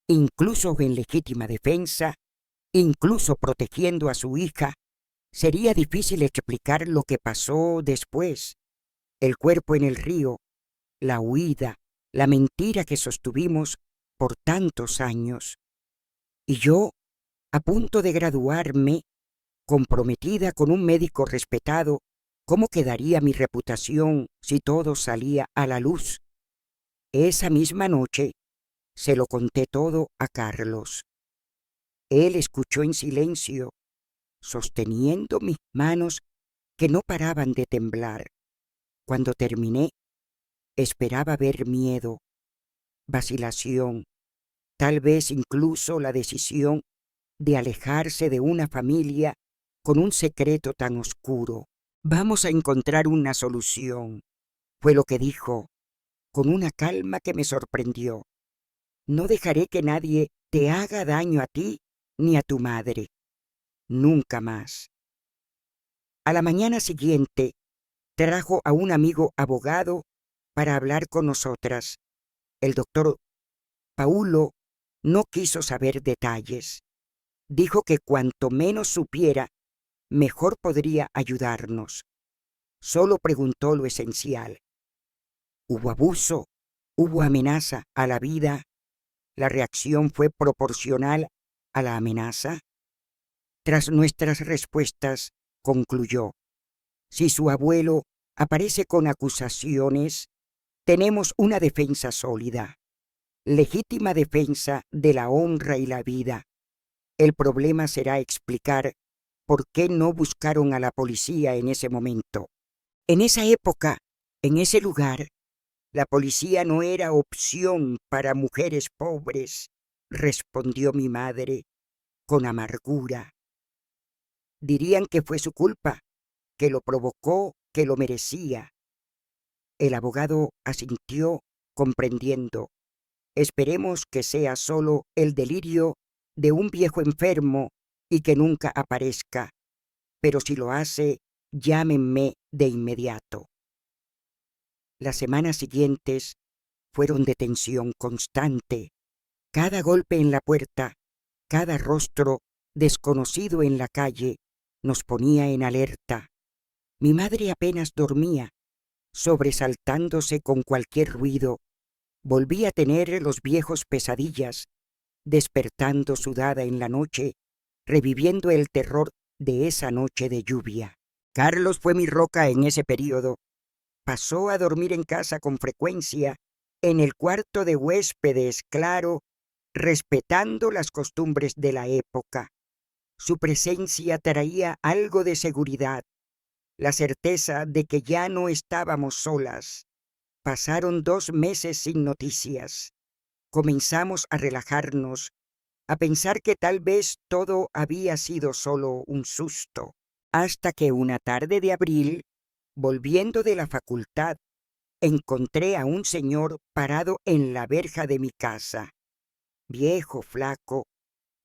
S1: incluso en legítima defensa, incluso protegiendo a su hija. Sería difícil explicar lo que pasó después. El cuerpo en el río, la huida, la mentira que sostuvimos por tantos años. Y yo, a punto de graduarme, comprometida con un médico respetado, ¿cómo quedaría mi reputación si todo salía a la luz? Esa misma noche se lo conté todo a Carlos. Él escuchó en silencio, sosteniendo mis manos que no paraban de temblar. Cuando terminé, esperaba ver miedo, vacilación, tal vez incluso la decisión de alejarse de una familia con un secreto tan oscuro. Vamos a encontrar una solución, fue lo que dijo, con una calma que me sorprendió. No dejaré que nadie te haga daño a ti ni a tu madre. Nunca más. A la mañana siguiente, trajo a un amigo abogado para hablar con nosotras. El doctor Paulo no quiso saber detalles. Dijo que cuanto menos supiera, mejor podría ayudarnos. Solo preguntó lo esencial. ¿Hubo abuso? ¿Hubo amenaza a la vida? ¿La reacción fue proporcional a la amenaza? Tras nuestras respuestas, concluyó: si su abuelo aparece con acusaciones, tenemos una defensa sólida, legítima defensa de la honra y la vida. El problema será explicar por qué no buscaron a la policía en ese momento. En esa época, en ese lugar, la policía no era opción para mujeres pobres, respondió mi madre con amargura. Dirían que fue su culpa, que lo provocó, que lo merecía. El abogado asintió, comprendiendo. Esperemos que sea solo el delirio de un viejo enfermo y que nunca aparezca. Pero si lo hace, llámenme de inmediato. Las semanas siguientes fueron de tensión constante. Cada golpe en la puerta, cada rostro desconocido en la calle, nos ponía en alerta. Mi madre apenas dormía, sobresaltándose con cualquier ruido. Volví a tener los viejos pesadillas, despertando sudada en la noche, reviviendo el terror de esa noche de lluvia. Carlos fue mi roca en ese período. Pasó a dormir en casa con frecuencia, en el cuarto de huéspedes, claro, respetando las costumbres de la época. Su presencia traía algo de seguridad, la certeza de que ya no estábamos solas. Pasaron 2 meses sin noticias. Comenzamos a relajarnos, a pensar que tal vez todo había sido solo un susto, hasta que una tarde de abril, volviendo de la facultad, encontré a un señor parado en la verja de mi casa, viejo, flaco,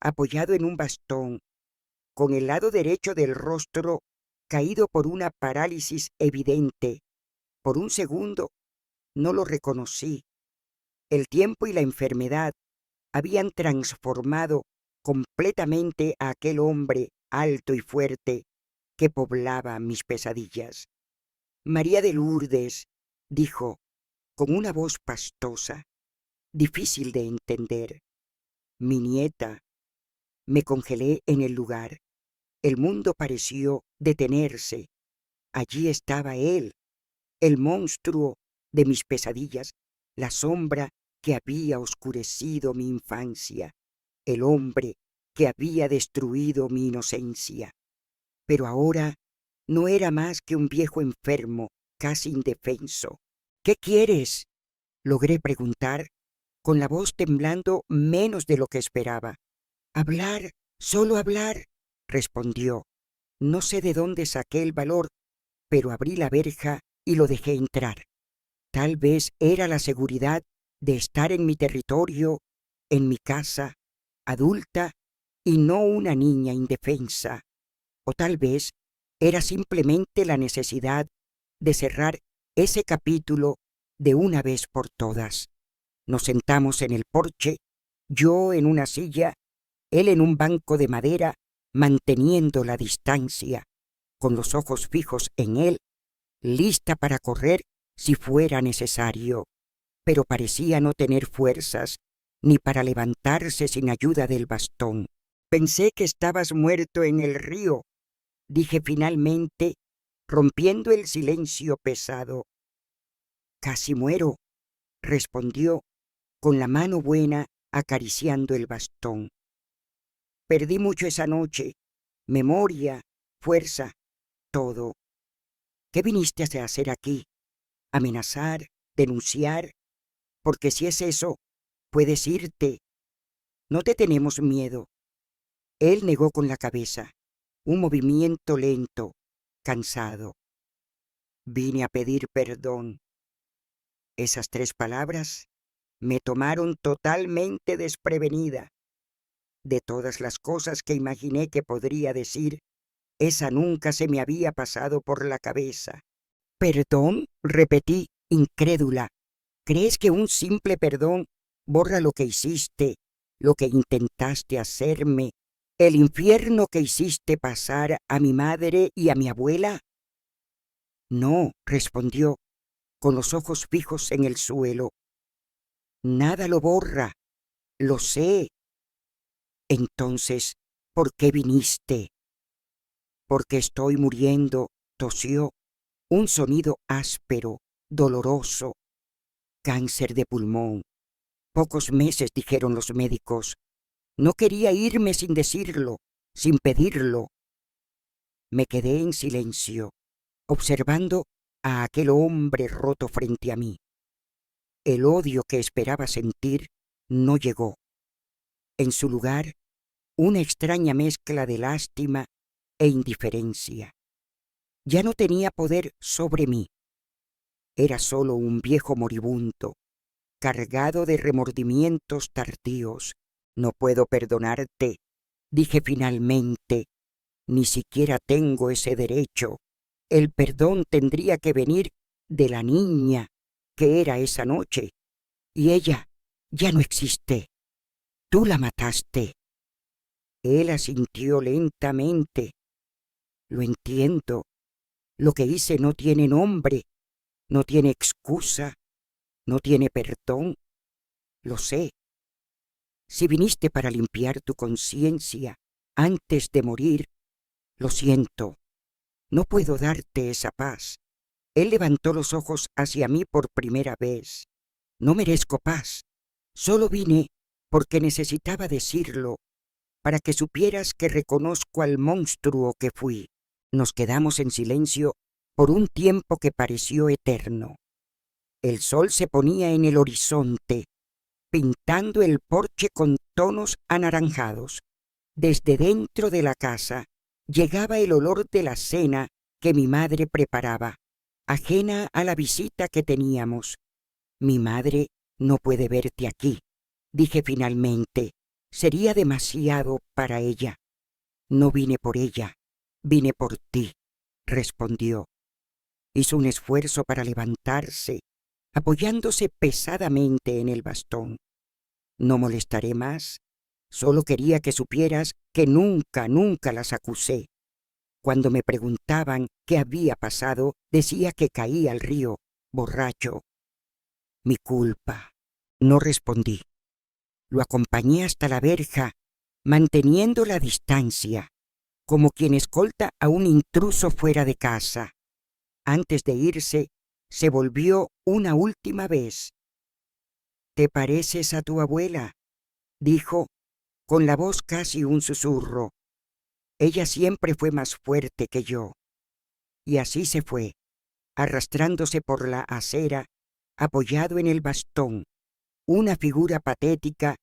S1: apoyado en un bastón, con el lado derecho del rostro caído por una parálisis evidente. Por un segundo no lo reconocí. El tiempo y la enfermedad habían transformado completamente a aquel hombre alto y fuerte que poblaba mis pesadillas. María de Lourdes, dijo, con una voz pastosa, difícil de entender. Mi nieta. Me congelé en el lugar. El mundo pareció detenerse. Allí estaba él, el monstruo de mis pesadillas, la sombra que había oscurecido mi infancia, el hombre que había destruido mi inocencia. Pero ahora no era más que un viejo enfermo, casi indefenso. ¿Qué quieres?, logré preguntar, con la voz temblando menos de lo que esperaba. Hablar, solo hablar. respondió. No sé de dónde saqué el valor, pero abrí la verja y lo dejé entrar. Tal vez era la seguridad de estar en mi territorio, en mi casa, adulta y no una niña indefensa. O tal vez era simplemente la necesidad de cerrar ese capítulo de una vez por todas. Nos sentamos en el porche, yo en una silla, él en un banco de madera, manteniendo la distancia, con los ojos fijos en él, lista para correr si fuera necesario, pero parecía no tener fuerzas ni para levantarse sin ayuda del bastón. Pensé que estabas muerto en el río, dije finalmente, rompiendo el silencio pesado. Casi muero, respondió, con la mano buena acariciando el bastón. Perdí mucho esa noche, memoria, fuerza, todo. ¿Qué viniste a hacer aquí? ¿Amenazar? ¿Denunciar? Porque si es eso, puedes irte. No te tenemos miedo. Él negó con la cabeza, un movimiento lento, cansado. Vine a pedir perdón. Esas 3 palabras me tomaron totalmente desprevenida. De todas las cosas que imaginé que podría decir, esa nunca se me había pasado por la cabeza. ¿Perdón? Repetí, incrédula. ¿Crees que un simple perdón borra lo que hiciste, lo que intentaste hacerme, el infierno que hiciste pasar a mi madre y a mi abuela? No, respondió, con los ojos fijos en el suelo. Nada lo borra, lo sé. Entonces, ¿por qué viniste? Porque estoy muriendo, tosió, un sonido áspero, doloroso. Cáncer de pulmón. Pocos meses, dijeron los médicos. No quería irme sin decirlo, sin pedirlo. Me quedé en silencio, observando a aquel hombre roto frente a mí. El odio que esperaba sentir no llegó. En su lugar, una extraña mezcla de lástima e indiferencia. Ya no tenía poder sobre mí. Era solo un viejo moribundo, cargado de remordimientos tardíos. No puedo perdonarte, dije finalmente. Ni siquiera tengo ese derecho. El perdón tendría que venir de la niña que era esa noche. Y ella ya no existe. Tú la mataste. Él asintió lentamente. Lo entiendo. Lo que hice no tiene nombre, no tiene excusa, no tiene perdón. Lo sé. Si viniste para limpiar tu conciencia antes de morir, lo siento. No puedo darte esa paz. Él levantó los ojos hacia mí por primera vez. No merezco paz. Solo vine porque necesitaba decirlo, para que supieras que reconozco al monstruo que fui. Nos quedamos en silencio por un tiempo que pareció eterno. El sol se ponía en el horizonte, pintando el porche con tonos anaranjados. Desde dentro de la casa llegaba el olor de la cena que mi madre preparaba, ajena a la visita que teníamos. Mi madre no puede verte aquí, dije finalmente. Sería demasiado para ella. No vine por ella, vine por ti, respondió. Hizo un esfuerzo para levantarse, apoyándose pesadamente en el bastón. No molestaré más. Solo quería que supieras que nunca las acusé. Cuando me preguntaban qué había pasado, decía que caí al río, borracho. Mi culpa. No respondí. Lo acompañé hasta la verja, manteniendo la distancia, como quien escolta a un intruso fuera de casa. Antes de irse, se volvió una última vez. «¿Te pareces a tu abuela?», dijo, con la voz casi un susurro. Ella siempre fue más fuerte que yo. Y así se fue, arrastrándose por la acera, apoyado en el bastón, una figura patética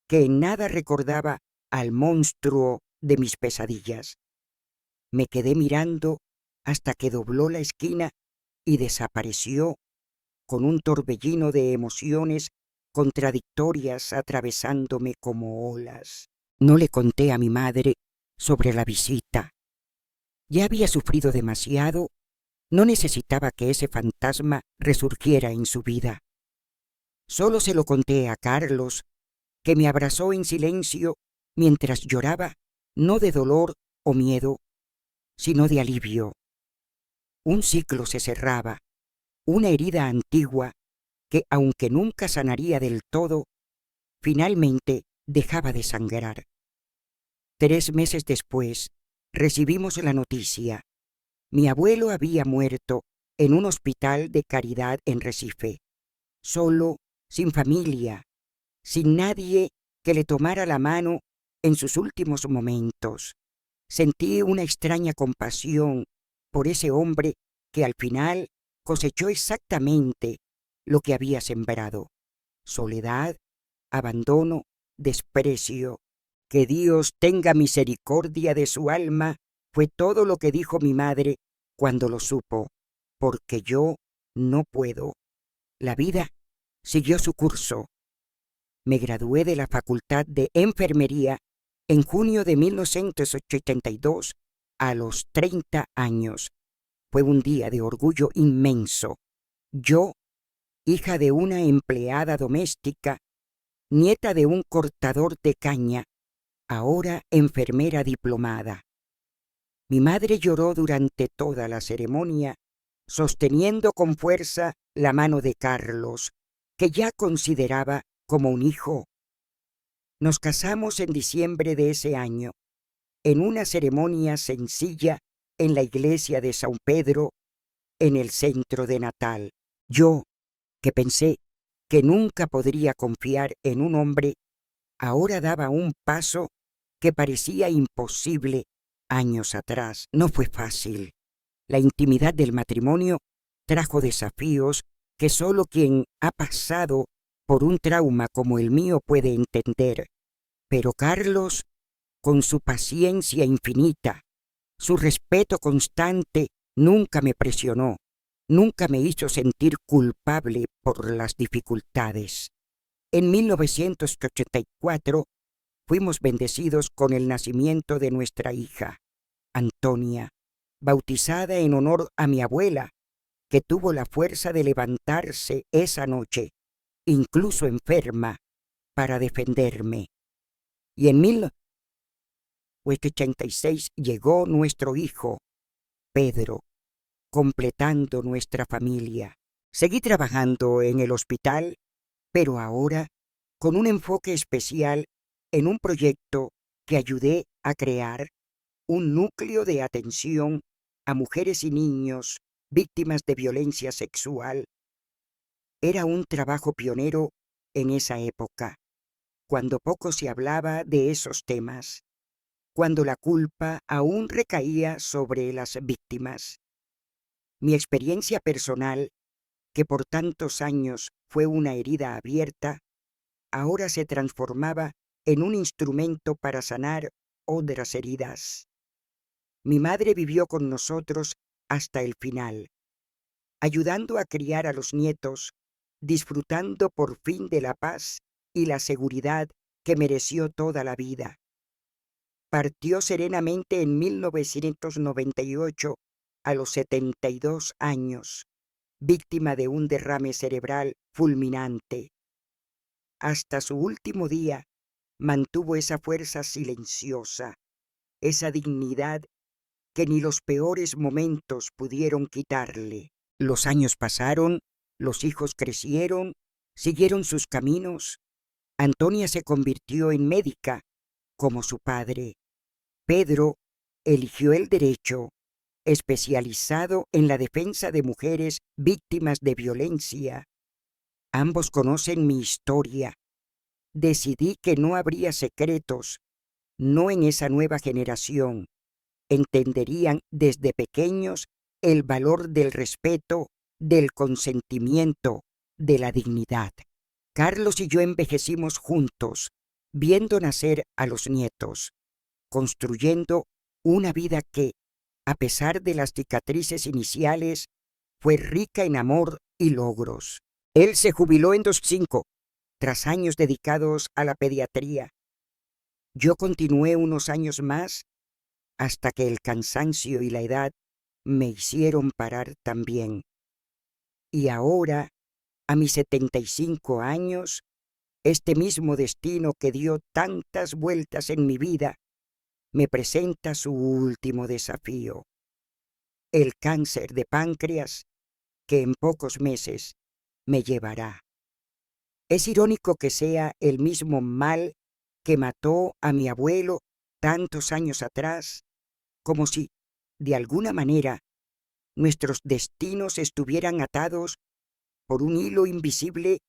S1: que en nada recordaba al monstruo de mis pesadillas. Me quedé mirando hasta que dobló la esquina y desapareció con un torbellino de emociones contradictorias atravesándome como olas. No le conté a mi madre sobre la visita. Ya había sufrido demasiado, no necesitaba que ese fantasma resurgiera en su vida. Solo se lo conté a Carlos, que me abrazó en silencio mientras lloraba, no de dolor o miedo, sino de alivio. Un ciclo se cerraba, una herida antigua que, aunque nunca sanaría del todo, finalmente dejaba de sangrar. 3 meses después, recibimos la noticia. Mi abuelo había muerto en un hospital de caridad en Recife, solo, sin familia, sin nadie que le tomara la mano en sus últimos momentos. Sentí una extraña compasión por ese hombre que al final cosechó exactamente lo que había sembrado: soledad, abandono, desprecio. Que Dios tenga misericordia de su alma, fue todo lo que dijo mi madre cuando lo supo, porque yo no puedo. La vida siguió su curso. Me gradué de la Facultad de Enfermería en junio de 1982 a los 30 años. Fue un día de orgullo inmenso. Yo, hija de una empleada doméstica, nieta de un cortador de caña, ahora enfermera diplomada. Mi madre lloró durante toda la ceremonia, sosteniendo con fuerza la mano de Carlos, que ya consideraba como un hijo. Nos casamos en diciembre de ese año, en una ceremonia sencilla en la iglesia de San Pedro, en el centro de Natal. Yo, que pensé que nunca podría confiar en un hombre, ahora daba un paso que parecía imposible años atrás. No fue fácil. La intimidad del matrimonio trajo desafíos que solo quien ha pasado por un trauma como el mío puede entender. Pero Carlos, con su paciencia infinita, su respeto constante, nunca me presionó, nunca me hizo sentir culpable por las dificultades. En 1984 fuimos bendecidos con el nacimiento de nuestra hija, Antonia, bautizada en honor a mi abuela, que tuvo la fuerza de levantarse esa noche, incluso enferma, para defenderme. Y en 1986 llegó nuestro hijo, Pedro, completando nuestra familia. Seguí trabajando en el hospital, pero ahora con un enfoque especial en un proyecto que ayudé a crear, un núcleo de atención a mujeres y niños víctimas de violencia sexual. Era un trabajo pionero en esa época, cuando poco se hablaba de esos temas, cuando la culpa aún recaía sobre las víctimas. Mi experiencia personal, que por tantos años fue una herida abierta, ahora se transformaba en un instrumento para sanar otras heridas. Mi madre vivió con nosotros hasta el final, ayudando a criar a los nietos, disfrutando por fin de la paz y la seguridad que mereció toda la vida. Partió serenamente en 1998 a los 72 años, víctima de un derrame cerebral fulminante. Hasta su último día mantuvo esa fuerza silenciosa, esa dignidad que ni los peores momentos pudieron quitarle. Los años pasaron, los hijos crecieron, siguieron sus caminos. Antonia se convirtió en médica, como su padre. Pedro eligió el derecho, especializado en la defensa de mujeres víctimas de violencia. Ambos conocen mi historia. Decidí que no habría secretos, no en esa nueva generación. Entenderían desde pequeños el valor del respeto, del consentimiento, de la dignidad. Carlos y yo envejecimos juntos, viendo nacer a los nietos. construyendo una vida que, a pesar de las cicatrices iniciales, fue rica en amor y logros. Él se jubiló en 2005, tras años dedicados a la pediatría. Yo continué unos años más hasta que el cansancio y la edad me hicieron parar también. Y ahora, a mis 75 años, este mismo destino que dio tantas vueltas en mi vida me presenta su último desafío, el cáncer de páncreas que en pocos meses me llevará. Es irónico que sea el mismo mal que mató a mi abuelo tantos años atrás, como si, de alguna manera, nuestros destinos estuvieran atados por un hilo invisible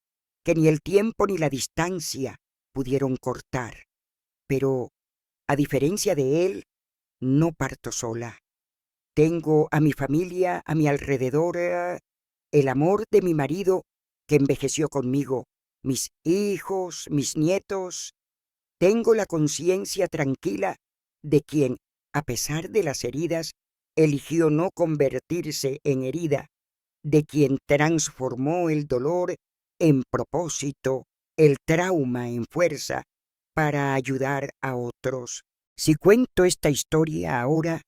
S1: que ni el tiempo ni la distancia pudieron cortar. Pero, a diferencia de él, no parto sola. Tengo a mi familia a mi alrededor, el amor de mi marido que envejeció conmigo, mis hijos, mis nietos. Tengo la conciencia tranquila de quien, a pesar de las heridas, eligió no convertirse en herida, de quien transformó el dolor en propósito, el trauma en fuerza, para ayudar a otros. Si cuento esta historia ahora,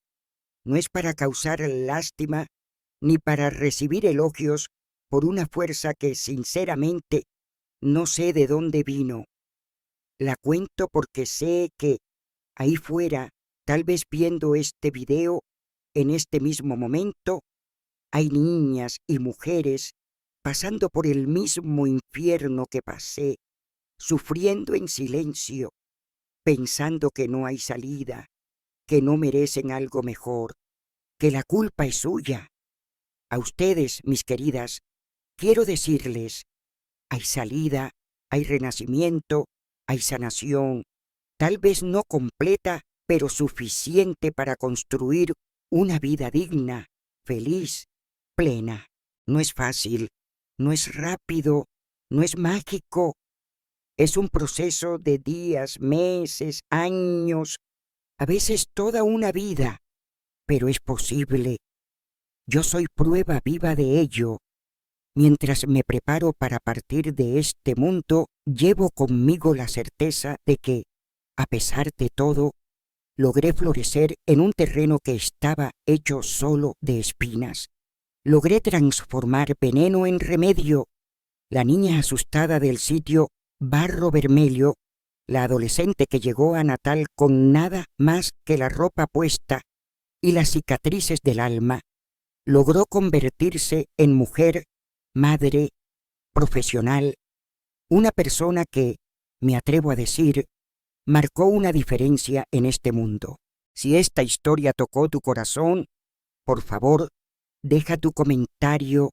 S1: no es para causar lástima ni para recibir elogios por una fuerza que sinceramente no sé de dónde vino. La cuento porque sé que ahí fuera, tal vez viendo este video en este mismo momento, hay niñas y mujeres pasando por el mismo infierno que pasé, sufriendo en silencio, pensando que no hay salida, que no merecen algo mejor, que la culpa es suya. A ustedes, mis queridas, quiero decirles, hay salida, hay renacimiento, hay sanación, tal vez no completa, pero suficiente para construir una vida digna, feliz, plena. No es fácil, no es rápido, no es mágico. Es un proceso de días, meses, años, a veces toda una vida, pero es posible. Yo soy prueba viva de ello. Mientras me preparo para partir de este mundo, llevo conmigo la certeza de que, a pesar de todo, logré florecer en un terreno que estaba hecho solo de espinas. Logré transformar veneno en remedio. La niña asustada del sitio Barro Vermelho, la adolescente que llegó a Natal con nada más que la ropa puesta y las cicatrices del alma, logró convertirse en mujer, madre, profesional, una persona que, me atrevo a decir, marcó una diferencia en este mundo. Si esta historia tocó tu corazón, por favor, deja tu comentario,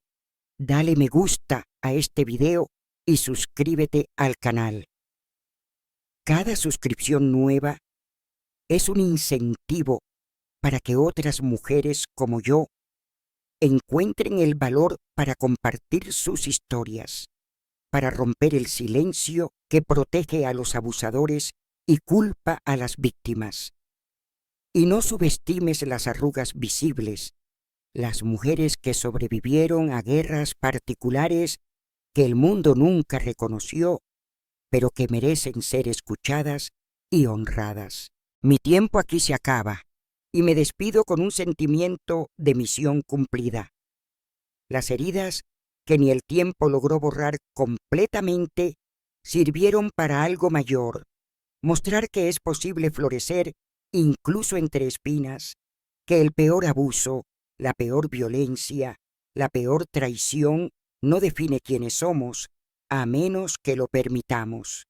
S1: dale me gusta a este video y suscríbete al canal. Cada suscripción nueva es un incentivo para que otras mujeres como yo encuentren el valor para compartir sus historias, para romper el silencio que protege a los abusadores y culpa a las víctimas. Y no subestimes las arrugas visibles, las mujeres que sobrevivieron a guerras particulares que el mundo nunca reconoció, pero que merecen ser escuchadas y honradas. Mi tiempo aquí se acaba y me despido con un sentimiento de misión cumplida. Las heridas que ni el tiempo logró borrar completamente sirvieron para algo mayor, mostrar que es posible florecer incluso entre espinas, que el peor abuso, la peor violencia, la peor traición no define quiénes somos, a menos que lo permitamos.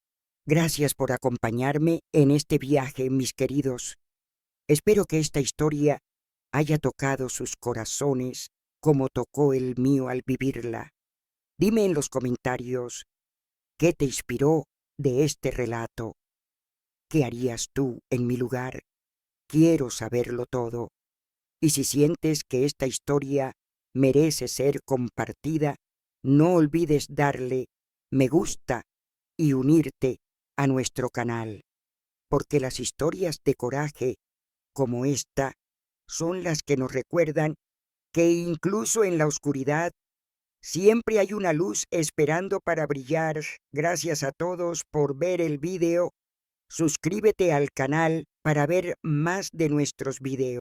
S1: Gracias por acompañarme en este viaje, mis queridos. Espero que esta historia haya tocado sus corazones como tocó el mío al vivirla. Dime en los comentarios qué te inspiró de este relato. ¿Qué harías tú en mi lugar? Quiero saberlo todo. Y si sientes que esta historia merece ser compartida, no olvides darle me gusta y unirte a nuestro canal. porque las historias de coraje como esta son las que nos recuerdan que incluso en la oscuridad siempre hay una luz esperando para brillar. Gracias a todos por ver el video. Suscríbete al canal para ver más de nuestros videos.